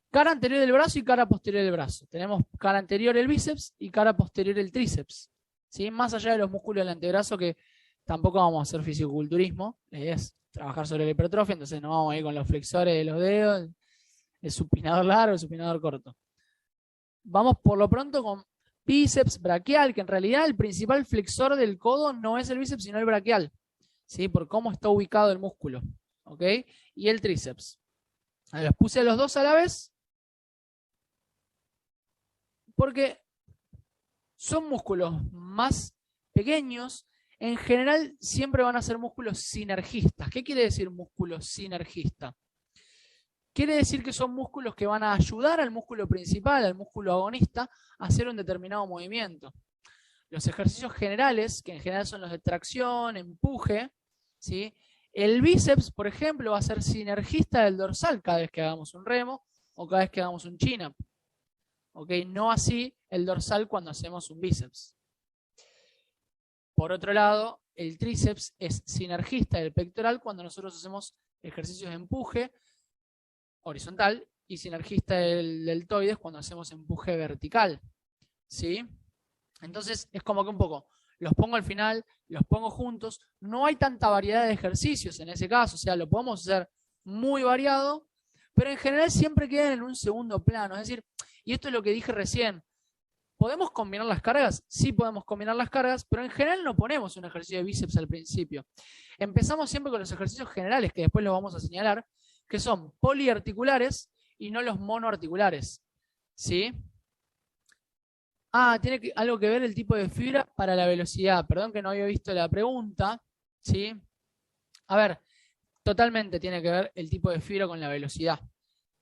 Cara anterior del brazo y cara posterior del brazo. Tenemos cara anterior el bíceps y cara posterior el tríceps. ¿Sí? Más allá de los músculos del antebrazo, que tampoco vamos a hacer fisiculturismo, la idea es trabajar sobre la hipertrofia, entonces no vamos a ir con los flexores de los dedos, el supinador largo, el supinador corto. Vamos por lo pronto con bíceps braquial, que en realidad el principal flexor del codo no es el bíceps, sino el braquial, ¿sí? Por cómo está ubicado el músculo. ¿Ok? Y el tríceps. Ahí los puse los dos a la vez, porque son músculos más pequeños. En general siempre van a ser músculos sinergistas. ¿Qué quiere decir músculo sinergista? Quiere decir que son músculos que van a ayudar al músculo principal, al músculo agonista, a hacer un determinado movimiento. Los ejercicios generales, que en general son los de tracción, empuje, ¿sí? El bíceps, por ejemplo, va a ser sinergista del dorsal cada vez que hagamos un remo o cada vez que hagamos un chin-up. ¿Ok? No así el dorsal cuando hacemos un bíceps. Por otro lado, el tríceps es sinergista del pectoral cuando nosotros hacemos ejercicios de empuje horizontal y sinergista del deltoides cuando hacemos empuje vertical. ¿Sí? Entonces es como que un poco los pongo al final, los pongo juntos. No hay tanta variedad de ejercicios en ese caso, o sea, lo podemos hacer muy variado, pero en general siempre quedan en un segundo plano. Es decir, y esto es lo que dije recién, ¿Podemos combinar las cargas? Sí podemos combinar las cargas, pero en general no ponemos un ejercicio de bíceps al principio. Empezamos siempre con los ejercicios generales, que después los vamos a señalar, que son poliarticulares y no los monoarticulares. ¿Sí? Tiene algo que ver el tipo de fibra para la velocidad. Perdón que no había visto la pregunta. ¿Sí? A ver, totalmente tiene que ver el tipo de fibra con la velocidad.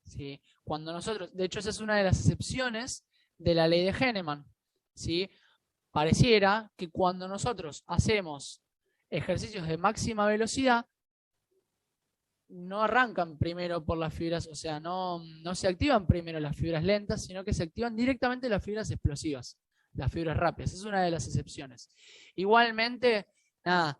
¿Sí? Cuando nosotros, de hecho esa es una de las excepciones de la ley de Henneman. ¿Sí? Pareciera que cuando nosotros hacemos ejercicios de máxima velocidad, no arrancan primero por las fibras, o sea, no se activan primero las fibras lentas, sino que se activan directamente las fibras explosivas, las fibras rápidas. Es una de las excepciones. Igualmente, nada,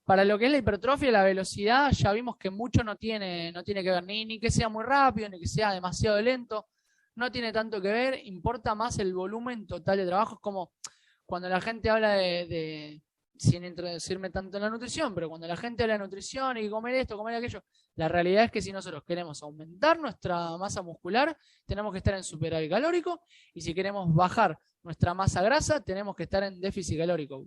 para lo que es la hipertrofia, la velocidad, ya vimos que mucho no tiene que ver, ni que sea muy rápido, ni que sea demasiado lento, no tiene tanto que ver, importa más el volumen total de trabajo. Es como cuando la gente habla sin introducirme tanto en la nutrición, pero cuando la gente habla de nutrición y comer esto, comer aquello, la realidad es que si nosotros queremos aumentar nuestra masa muscular, tenemos que estar en superávit calórico, y si queremos bajar nuestra masa grasa, tenemos que estar en déficit calórico.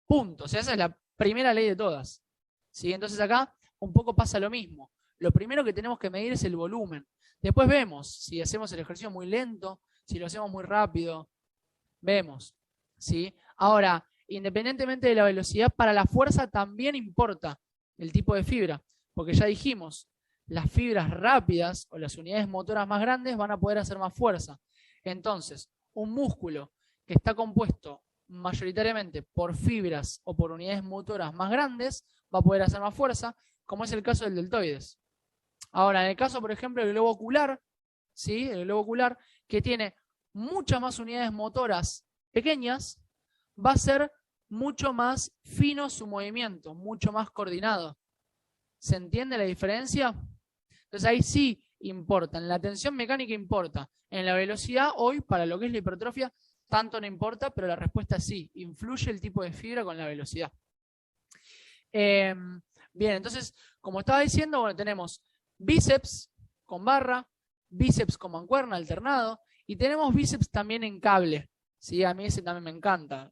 Punto. O sea, esa es la primera ley de todas. ¿Sí? Entonces acá un poco pasa lo mismo. Lo primero que tenemos que medir es el volumen. Después vemos si hacemos el ejercicio muy lento, si lo hacemos muy rápido. Vemos. ¿Sí? Ahora, independientemente de la velocidad, para la fuerza también importa el tipo de fibra. Porque ya dijimos, las fibras rápidas o las unidades motoras más grandes van a poder hacer más fuerza. Entonces, un músculo que está compuesto mayoritariamente por fibras o por unidades motoras más grandes va a poder hacer más fuerza, como es el caso del deltoides. Ahora, en el caso, por ejemplo, del globo ocular, ¿sí? El globo ocular, que tiene muchas más unidades motoras pequeñas, va a ser mucho más fino su movimiento, mucho más coordinado. ¿Se entiende la diferencia? Entonces ahí sí importa, en la tensión mecánica importa, en la velocidad hoy para lo que es la hipertrofia tanto no importa, pero la respuesta es sí, influye el tipo de fibra con la velocidad. Bien, entonces, como estaba diciendo, bueno, tenemos bíceps con barra, bíceps con mancuerna alternado, y tenemos bíceps también en cable. ¿Sí? A mí ese también me encanta.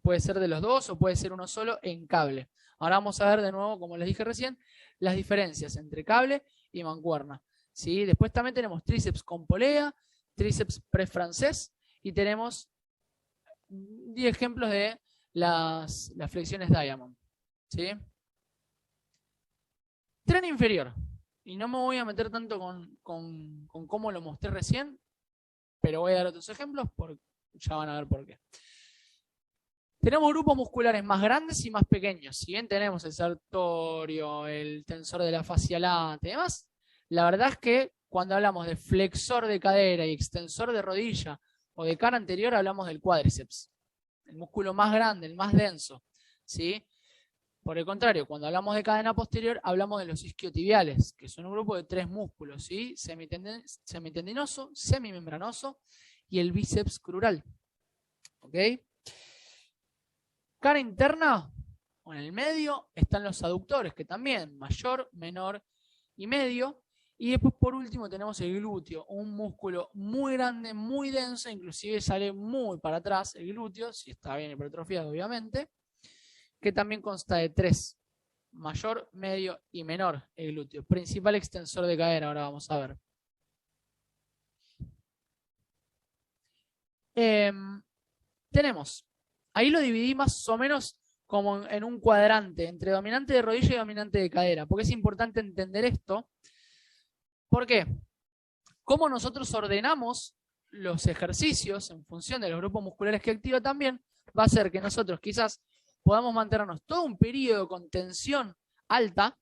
Puede ser de los dos o puede ser uno solo en cable. Ahora vamos a ver de nuevo, como les dije recién, las diferencias entre cable y mancuerna. ¿Sí? Después también tenemos tríceps con polea, tríceps prefrancés, y tenemos 10 ejemplos de las flexiones Diamond. ¿Sí? Tren inferior. Y no me voy a meter tanto con cómo lo mostré recién, pero voy a dar otros ejemplos, porque ya van a ver por qué. Tenemos grupos musculares más grandes y más pequeños. Si bien tenemos el sartorio, el tensor de la fascia lata y demás, la verdad es que cuando hablamos de flexor de cadera y extensor de rodilla o de cara anterior, hablamos del cuádriceps, el músculo más grande, el más denso. ¿Sí? Por el contrario, cuando hablamos de cadena posterior, hablamos de los isquiotibiales, que son un grupo de 3 músculos, ¿sí? Semitendinoso, semimembranoso y el bíceps crural. ¿Ok? Cara interna, o en el medio, están los aductores, que también, mayor, menor y medio. Y después, por último, tenemos el glúteo, un músculo muy grande, muy denso, inclusive sale muy para atrás el glúteo, si está bien hipertrofiado, obviamente, que también consta de 3, mayor, medio y menor el glúteo. Principal extensor de cadera, ahora vamos a ver. Tenemos, ahí lo dividí más o menos como en un cuadrante, entre dominante de rodilla y dominante de cadera, porque es importante entender esto. ¿Por qué? Cómo nosotros ordenamos los ejercicios en función de los grupos musculares que activa también, va a hacer que nosotros quizás podamos mantenernos todo un periodo con tensión alta,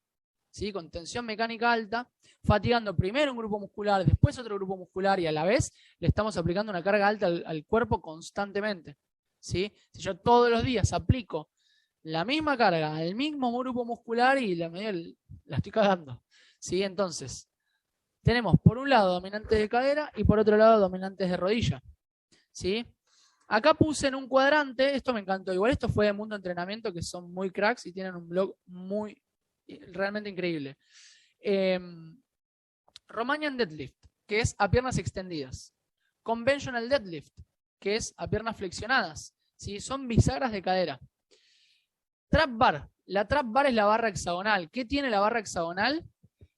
¿sí? Con tensión mecánica alta, fatigando primero un grupo muscular, después otro grupo muscular, y a la vez le estamos aplicando una carga alta al cuerpo constantemente. ¿Sí? Si yo todos los días aplico la misma carga al mismo grupo muscular y la estoy cagando. ¿Sí? Entonces, tenemos por un lado dominantes de cadera y por otro lado dominantes de rodilla. ¿Sí? Acá puse en un cuadrante, esto me encantó, igual esto fue de Mundo Entrenamiento, que son muy cracks y tienen un blog realmente increíble. Romanian Deadlift, que es a piernas extendidas. Conventional Deadlift, que es a piernas flexionadas, ¿sí? Son bisagras de cadera. Trap bar. La trap bar es la barra hexagonal. ¿Qué tiene la barra hexagonal?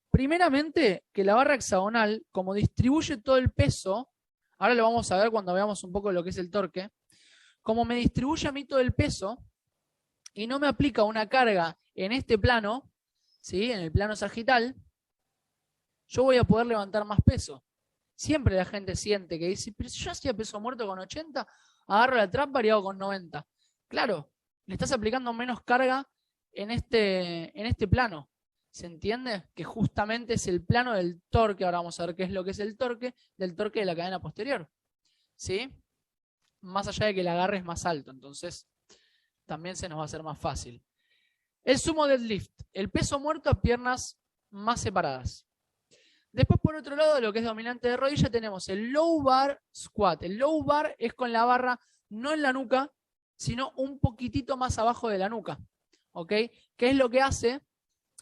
Primeramente, que la barra hexagonal, como distribuye todo el peso, ahora lo vamos a ver cuando veamos un poco lo que es el torque, como me distribuye a mí todo el peso y no me aplica una carga en este plano, ¿sí? En el plano sagital, yo voy a poder levantar más peso. Siempre la gente siente que dice, pero si yo hacía peso muerto con 80, agarro la trap bar y hago con 90. Claro, le estás aplicando menos carga en este plano. ¿Se entiende? Que justamente es el plano del torque. Ahora vamos a ver qué es lo que es el torque, del torque de la cadena posterior. ¿Sí? Más allá de que el agarre es más alto, entonces también se nos va a hacer más fácil. El sumo deadlift, el peso muerto a piernas más separadas. Después, por otro lado, lo que es dominante de rodilla, tenemos el low bar squat. El low bar es con la barra no en la nuca, sino un poquitito más abajo de la nuca. ¿Ok? ¿Qué es lo que hace?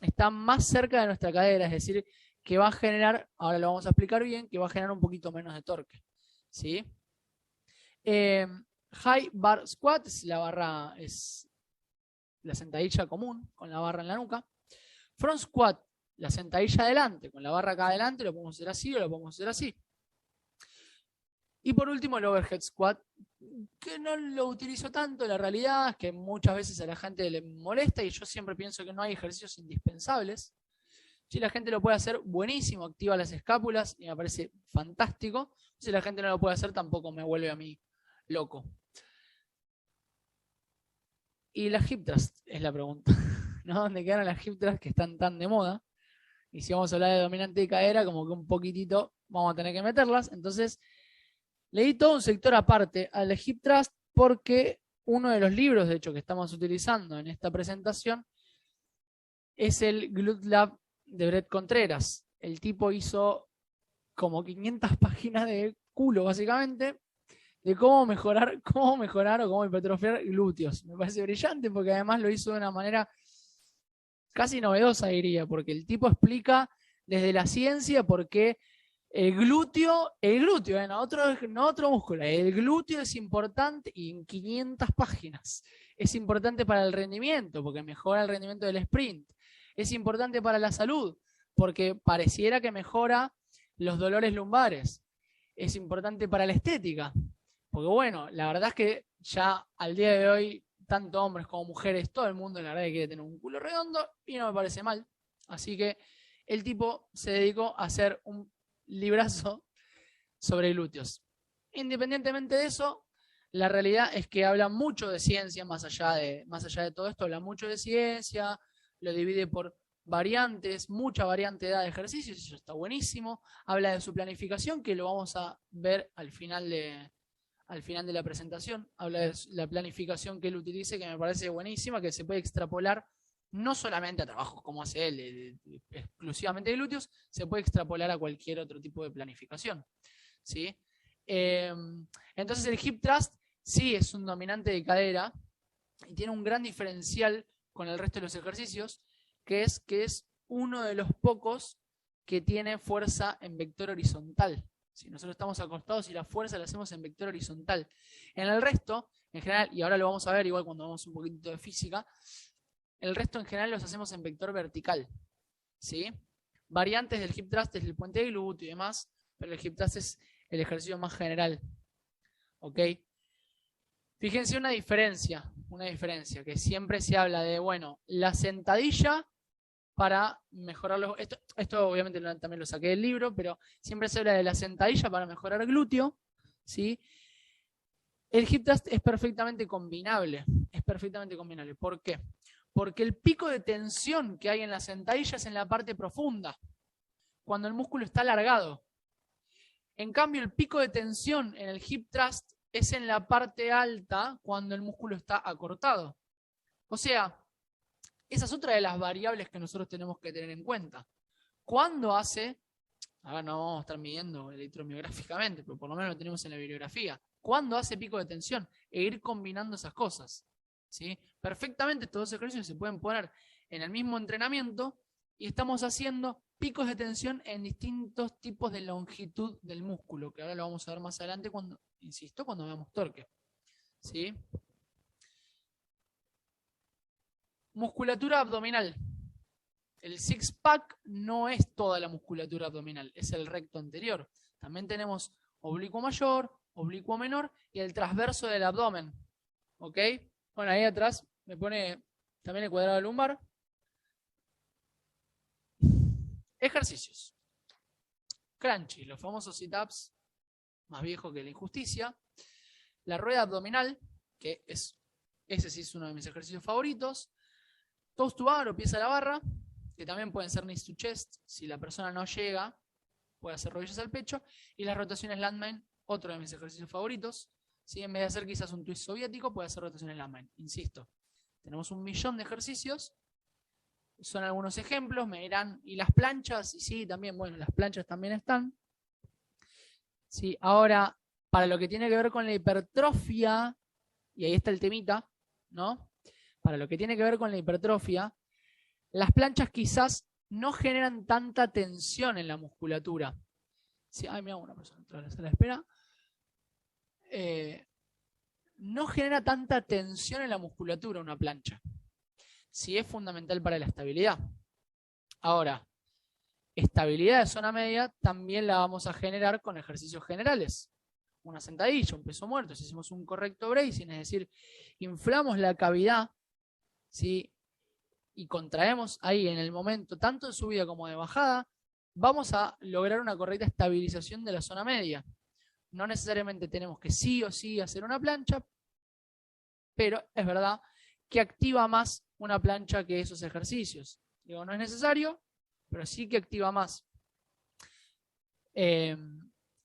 Está más cerca de nuestra cadera, es decir, que va a generar, ahora lo vamos a explicar bien, que va a generar un poquito menos de torque. ¿Sí? High bar squat es la sentadilla común, con la barra en la nuca. Front squat, la sentadilla adelante, con la barra acá adelante, lo podemos hacer así o lo podemos hacer así. Y por último el overhead squat, que no lo utilizo tanto, la realidad es que muchas veces a la gente le molesta y yo siempre pienso que no hay ejercicios indispensables. Si la gente lo puede hacer, buenísimo, activa las escápulas y me parece fantástico. Si la gente no lo puede hacer, tampoco me vuelve a mí loco. Y las hip thrust es la pregunta, ¿no? ¿Dónde quedaron las hip thrust que están tan de moda? Y si vamos a hablar de dominante de cadera, como que un poquitito vamos a tener que meterlas. Entonces, le di todo un sector aparte al hip thrust porque uno de los libros, de hecho, que estamos utilizando en esta presentación es el Glute Lab de Brett Contreras. El tipo hizo como 500 páginas de culo, básicamente, de cómo mejorar o cómo hipertrofiar glúteos. Me parece brillante porque además lo hizo de una manera casi novedosa, diría, porque el tipo explica desde la ciencia por qué el glúteo, no otro músculo, el glúteo es importante y en 500 páginas. Es importante para el rendimiento, porque mejora el rendimiento del sprint. Es importante para la salud, porque pareciera que mejora los dolores lumbares. Es importante para la estética, porque bueno, la verdad es que ya al día de hoy, tanto hombres como mujeres, todo el mundo la verdad que quiere tener un culo redondo y no me parece mal. Así que el tipo se dedicó a hacer un librazo sobre glúteos. Independientemente de eso, la realidad es que habla mucho de ciencia, más allá de todo esto, habla mucho de ciencia, lo divide por variantes, mucha variedad de ejercicios, eso está buenísimo. Habla de su planificación, que lo vamos a ver al final de la presentación. Habla de la planificación que él utilice, que me parece buenísima, que se puede extrapolar no solamente a trabajos como hace él, exclusivamente de glúteos, se puede extrapolar a cualquier otro tipo de planificación. ¿Sí? Entonces el hip thrust sí es un dominante de cadera y tiene un gran diferencial con el resto de los ejercicios, que es uno de los pocos que tiene fuerza en vector horizontal. Si nosotros estamos acostados y la fuerza la hacemos en vector horizontal. En el resto, en general, y ahora lo vamos a ver igual cuando vamos un poquito de física, el resto en general los hacemos en vector vertical. ¿Sí? Variantes del hip thrust es el puente de glúteo y demás, pero el hip thrust es el ejercicio más general. ¿Ok? Fíjense una diferencia, que siempre se habla de, bueno, la sentadilla para mejorar los... Esto obviamente también lo saqué del libro, pero siempre se habla de la sentadilla para mejorar el glúteo, ¿sí? El hip thrust es perfectamente combinable. ¿Por qué? Porque el pico de tensión que hay en la sentadilla es en la parte profunda, cuando el músculo está alargado. En cambio, el pico de tensión en el hip thrust es en la parte alta, cuando el músculo está acortado. O sea, esa es otra de las variables que nosotros tenemos que tener en cuenta. ¿Cuándo hace? Ahora no vamos a estar midiendo electromiográficamente, pero por lo menos lo tenemos en la bibliografía. ¿Cuándo hace pico de tensión? E ir combinando esas cosas. ¿Sí? Perfectamente estos dos ejercicios se pueden poner en el mismo entrenamiento y estamos haciendo picos de tensión en distintos tipos de longitud del músculo, que ahora lo vamos a ver más adelante cuando, insisto, cuando veamos torque. ¿Sí? Musculatura abdominal. El six-pack no es toda la musculatura abdominal, es el recto anterior. También tenemos oblicuo mayor, oblicuo menor y el transverso del abdomen. ¿Ok? Bueno, ahí atrás me pone también el cuadrado lumbar. Ejercicios. Crunchy, los famosos sit-ups, más viejo que la injusticia. La rueda abdominal, que ese sí es uno de mis ejercicios favoritos. Toes to bar o pies a la barra, que también pueden ser knees to chest. Si la persona no llega, puede hacer rodillas al pecho. Y las rotaciones landmine, otro de mis ejercicios favoritos. ¿Sí? En vez de hacer quizás un twist soviético, puede hacer rotaciones landmine. Insisto, tenemos 1.000.000 de ejercicios. Son algunos ejemplos, me dirán, ¿y las planchas? Y sí, también, bueno, las planchas también están. Sí, ahora, para lo que tiene que ver con la hipertrofia, y ahí está el temita, ¿no? Para lo que tiene que ver con la hipertrofia, las planchas quizás no generan tanta tensión en la musculatura. Sí, ay, mira, una persona entró a la sala de espera. No genera tanta tensión en la musculatura una plancha. Sí es fundamental para la estabilidad. Ahora, estabilidad de zona media también la vamos a generar con ejercicios generales. Una sentadilla, un peso muerto, si hacemos un correcto bracing, es decir, inflamos la cavidad, ¿sí? Y contraemos ahí en el momento, tanto de subida como de bajada, vamos a lograr una correcta estabilización de la zona media. No necesariamente tenemos que sí o sí hacer una plancha, pero es verdad que activa más una plancha que esos ejercicios. Digo, no es necesario, pero sí que activa más.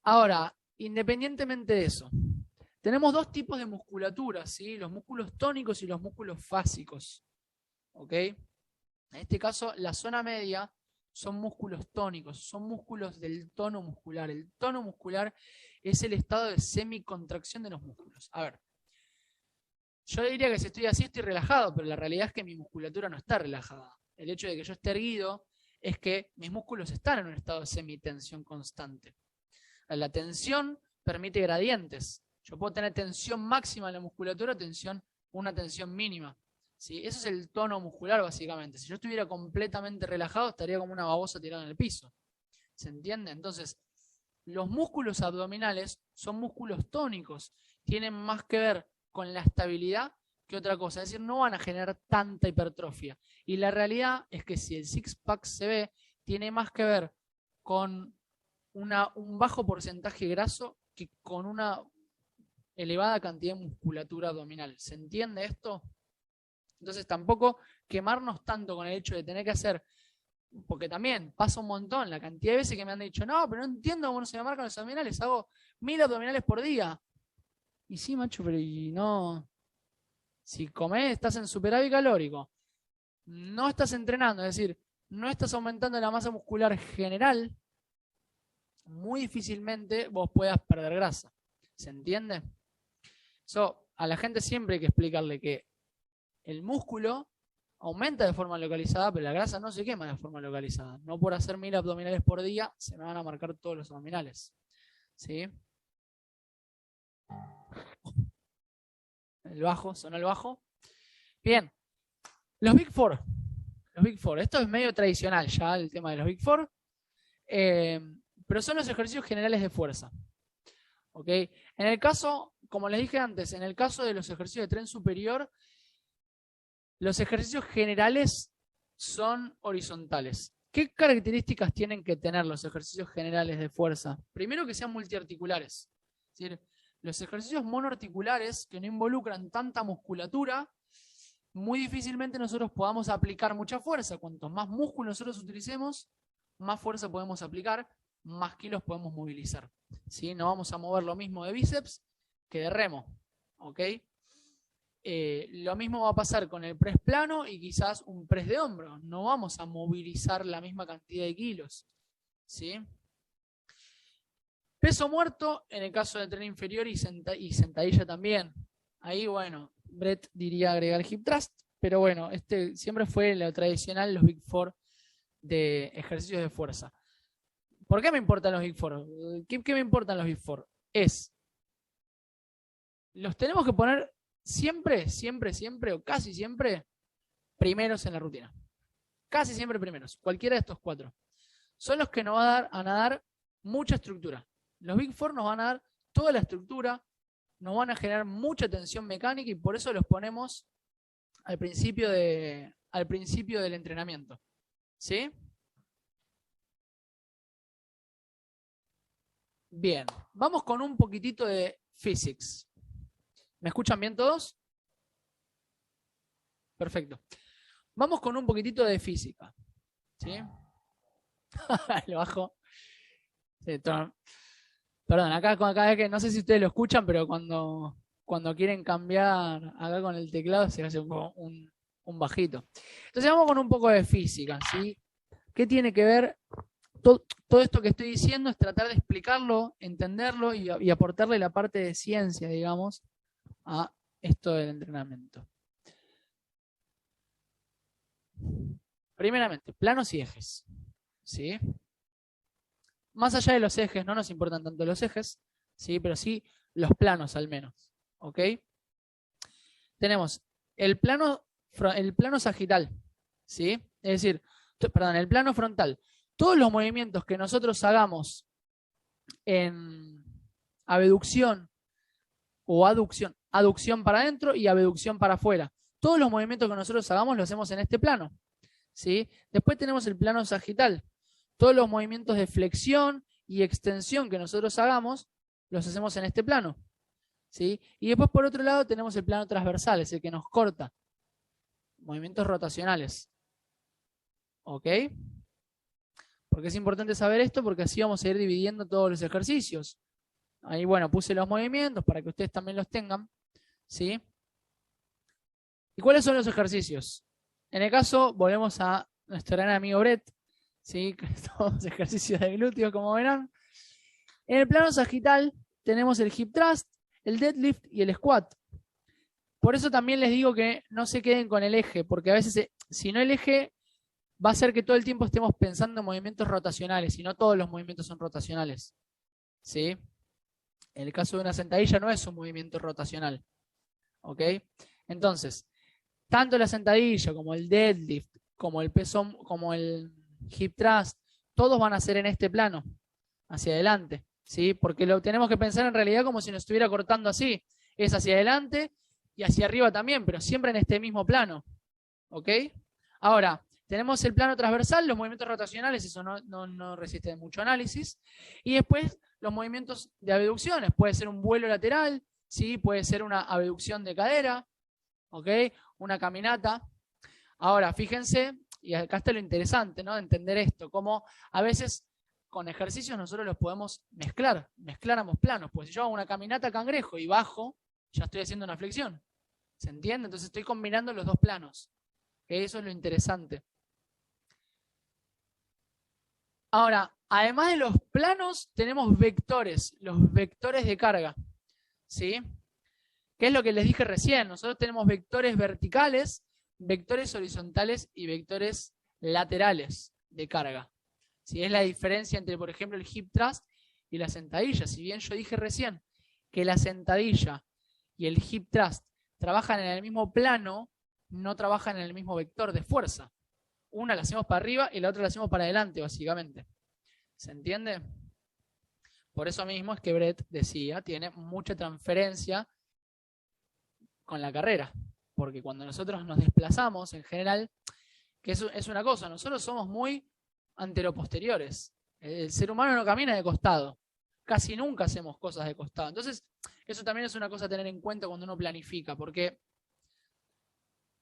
Ahora, independientemente de eso, tenemos dos tipos de musculatura, ¿sí? Los músculos tónicos y los músculos fásicos. ¿Ok? En este caso, la zona media son músculos tónicos, son músculos del tono muscular. El tono muscular es el estado de semicontracción de los músculos. A ver, yo diría que si estoy así estoy relajado, pero la realidad es que mi musculatura no está relajada. El hecho de que yo esté erguido es que mis músculos están en un estado de semitensión constante. La tensión permite gradientes. Yo puedo tener tensión máxima en la musculatura, una tensión mínima. ¿Sí? Eso es el tono muscular básicamente. Si yo estuviera completamente relajado, estaría como una babosa tirada en el piso. ¿Se entiende? Entonces, los músculos abdominales son músculos tónicos. Tienen más que ver con la estabilidad que otra cosa. Es decir, no van a generar tanta hipertrofia. Y la realidad es que si el six-pack se ve, tiene más que ver con un bajo porcentaje graso que con una elevada cantidad de musculatura abdominal. ¿Se entiende esto? Entonces tampoco quemarnos tanto con el hecho de tener que hacer, porque también pasa un montón la cantidad de veces que me han dicho, no, pero no entiendo cómo no se me marcan los abdominales, hago 1.000 abdominales por día. Y sí, macho, pero y no. Si comés, estás en superávit calórico, no estás entrenando, es decir, no estás aumentando la masa muscular general, muy difícilmente vos puedas perder grasa. ¿Se entiende? A la gente siempre hay que explicarle que el músculo aumenta de forma localizada, pero la grasa no se quema de forma localizada. No por hacer 1.000 abdominales por día se me van a marcar todos los abdominales. ¿Sí? El bajo, sonó el bajo. Bien. Los Big Four. Los Big Four. Esto es medio tradicional ya, el tema de los Big Four. Pero son los ejercicios generales de fuerza. ¿Ok? En el caso, como les dije antes, en el caso de los ejercicios de tren superior, los ejercicios generales son horizontales. ¿Qué características tienen que tener los ejercicios generales de fuerza? Primero, que sean multiarticulares. Es decir, los ejercicios monoarticulares que no involucran tanta musculatura, muy difícilmente nosotros podamos aplicar mucha fuerza. Cuanto más músculo nosotros utilicemos, más fuerza podemos aplicar, más kilos podemos movilizar. ¿Sí? No vamos a mover lo mismo de bíceps que de remo. ¿Ok? Lo mismo va a pasar con el press plano y quizás un press de hombro. No vamos a movilizar la misma cantidad de kilos. ¿Sí? Peso muerto en el caso de tren inferior y sentadilla también. Ahí, bueno, Brett diría agregar hip thrust, pero bueno, este siempre fue lo tradicional, los Big Four de ejercicios de fuerza. ¿Por qué me importan los Big Four? ¿Qué me importan los Big Four? Los tenemos que poner siempre, o casi siempre, primeros en la rutina. Casi siempre primeros, cualquiera de estos 4. Son los que nos van a dar mucha estructura. Los Big Four nos van a dar toda la estructura, nos van a generar mucha tensión mecánica y por eso los ponemos al principio del entrenamiento. ¿Sí? Bien, vamos con un poquitito de physics. ¿Me escuchan bien todos? Perfecto. Vamos con un poquitito de física. ¿Sí? Lo bajo. Sí, perdón, acá es que no sé si ustedes lo escuchan, pero cuando quieren cambiar acá con el teclado se hace un bajito. Entonces vamos con un poco de física, ¿sí? ¿Qué tiene que ver? Todo esto que estoy diciendo es tratar de explicarlo, entenderlo y aportarle la parte de ciencia, digamos, a esto del entrenamiento. Primeramente, planos y ejes, ¿sí? Más allá de los ejes, no nos importan tanto los ejes, ¿sí? Pero sí los planos al menos, ¿ok? Tenemos el plano sagital, ¿sí? Es decir, perdón, el plano frontal. Todos los movimientos que nosotros hagamos en abducción o aducción para adentro y abducción para afuera. Todos los movimientos que nosotros hagamos los hacemos en este plano, ¿sí? Después tenemos el plano sagital. Todos los movimientos de flexión y extensión que nosotros hagamos los hacemos en este plano, ¿sí? Y después por otro lado tenemos el plano transversal, es el que nos corta. Movimientos rotacionales. ¿Ok? Porque es importante saber esto porque así vamos a ir dividiendo todos los ejercicios. Ahí, bueno, puse los movimientos para que ustedes también los tengan, ¿sí? ¿Y cuáles son los ejercicios? En el caso, volvemos a nuestro gran amigo Brett, ¿sí? Todos ejercicios de glúteos, como verán. En el plano sagital tenemos el hip thrust, el deadlift y el squat. Por eso también les digo que no se queden con el eje, porque a veces, si no el eje, va a hacer que todo el tiempo estemos pensando en movimientos rotacionales, y no todos los movimientos son rotacionales, ¿sí? En el caso de una sentadilla no es un movimiento rotacional, ¿ok? Entonces, tanto la sentadilla como el deadlift, como el peso, como el hip thrust, todos van a ser en este plano, hacia adelante, ¿sí? Porque lo tenemos que pensar en realidad como si nos estuviera cortando así. Es hacia adelante y hacia arriba también, pero siempre en este mismo plano, ¿ok? Ahora, tenemos el plano transversal, los movimientos rotacionales, eso no resiste mucho análisis. Y después los movimientos de abducciones, puede ser un vuelo lateral, ¿sí? Puede ser una abducción de cadera, ¿ok? Una caminata. Ahora, fíjense, y acá está lo interesante, ¿no? De entender esto, cómo a veces con ejercicios nosotros los podemos mezclar ambos planos. Pues si yo hago una caminata cangrejo y bajo, ya estoy haciendo una flexión. ¿Se entiende? Entonces estoy combinando los dos planos. Eso es lo interesante. Ahora, además de los planos, tenemos vectores, los vectores de carga, ¿sí? ¿Qué es lo que les dije recién? Nosotros tenemos vectores verticales, vectores horizontales y vectores laterales de carga. ¿Sí? Es la diferencia entre, por ejemplo, el hip thrust y la sentadilla. Si bien yo dije recién que la sentadilla y el hip thrust trabajan en el mismo plano, no trabajan en el mismo vector de fuerza. Una la hacemos para arriba y la otra la hacemos para adelante, básicamente. ¿Se entiende? Por eso mismo es que Brett decía, tiene mucha transferencia con la carrera. Porque cuando nosotros nos desplazamos, en general, que es una cosa, nosotros somos muy anteroposteriores. El ser humano no camina de costado. Casi nunca hacemos cosas de costado. Entonces, eso también es una cosa a tener en cuenta cuando uno planifica, porque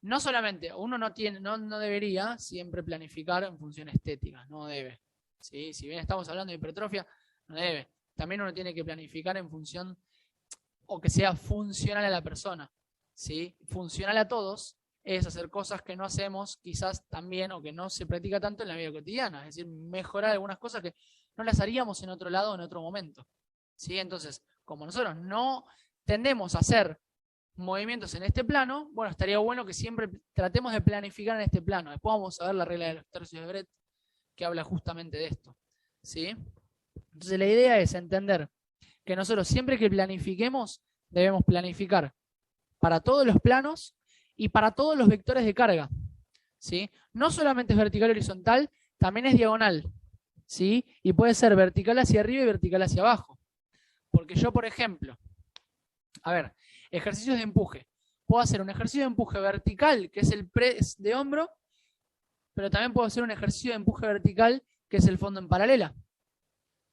no solamente, uno no debería siempre planificar en función estética, no debe. ¿Sí? Si bien estamos hablando de hipertrofia, no debe. También uno tiene que planificar en función, o que sea funcional a la persona. ¿Sí? Funcional a todos es hacer cosas que no hacemos quizás también o que no se practica tanto en la vida cotidiana. Es decir, mejorar algunas cosas que no las haríamos en otro lado o en otro momento. ¿Sí? Entonces, como nosotros no tendemos a hacer movimientos en este plano, bueno, estaría bueno que siempre tratemos de planificar en este plano. Después vamos a ver la regla de los tercios de Brett, que habla justamente de esto, ¿sí? Entonces la idea es entender que nosotros siempre que planifiquemos, debemos planificar para todos los planos y para todos los vectores de carga, ¿sí? No solamente es vertical y horizontal, también es diagonal, ¿sí? Y puede ser vertical hacia arriba y vertical hacia abajo. Porque yo, por ejemplo, a ver, ejercicios de empuje. Puedo hacer un ejercicio de empuje vertical, que es el press de hombro, pero también puedo hacer un ejercicio de empuje vertical, que es el fondo en paralela,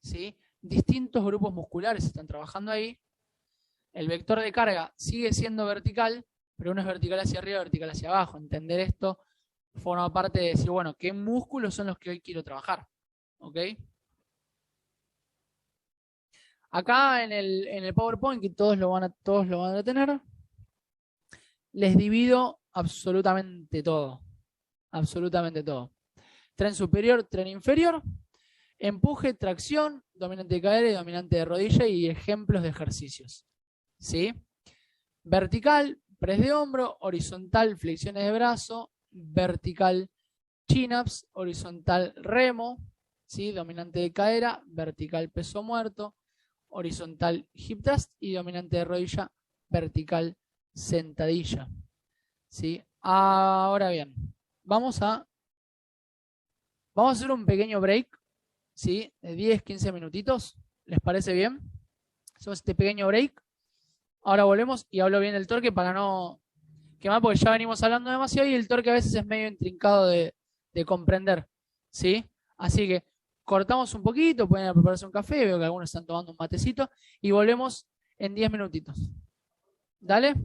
¿sí? Distintos grupos musculares están trabajando ahí. El vector de carga sigue siendo vertical, pero uno es vertical hacia arriba, vertical hacia abajo. Entender esto forma parte de decir, bueno, ¿qué músculos son los que hoy quiero trabajar? ¿Ok? Acá en el PowerPoint, que todos lo van a tener, les divido absolutamente todo. Absolutamente todo. Tren superior, tren inferior, empuje, tracción, dominante de cadera y dominante de rodilla y ejemplos de ejercicios. ¿Sí? Vertical, press de hombro, horizontal, flexiones de brazo, vertical, chin-ups, horizontal, remo, ¿sí? Dominante de cadera, vertical, peso muerto, horizontal, hip thrust y dominante de rodilla, vertical, sentadilla. ¿Sí? Ahora bien, vamos a hacer un pequeño break, ¿sí? De 10-15 minutitos. ¿Les parece bien? Hacemos este pequeño break. Ahora volvemos y hablo bien del torque para no quemar, porque ya venimos hablando demasiado y el torque a veces es medio intrincado de comprender, ¿sí? Así que cortamos un poquito, pueden ir a prepararse un café, veo que algunos están tomando un matecito y volvemos en 10 minutitos. ¿Dale?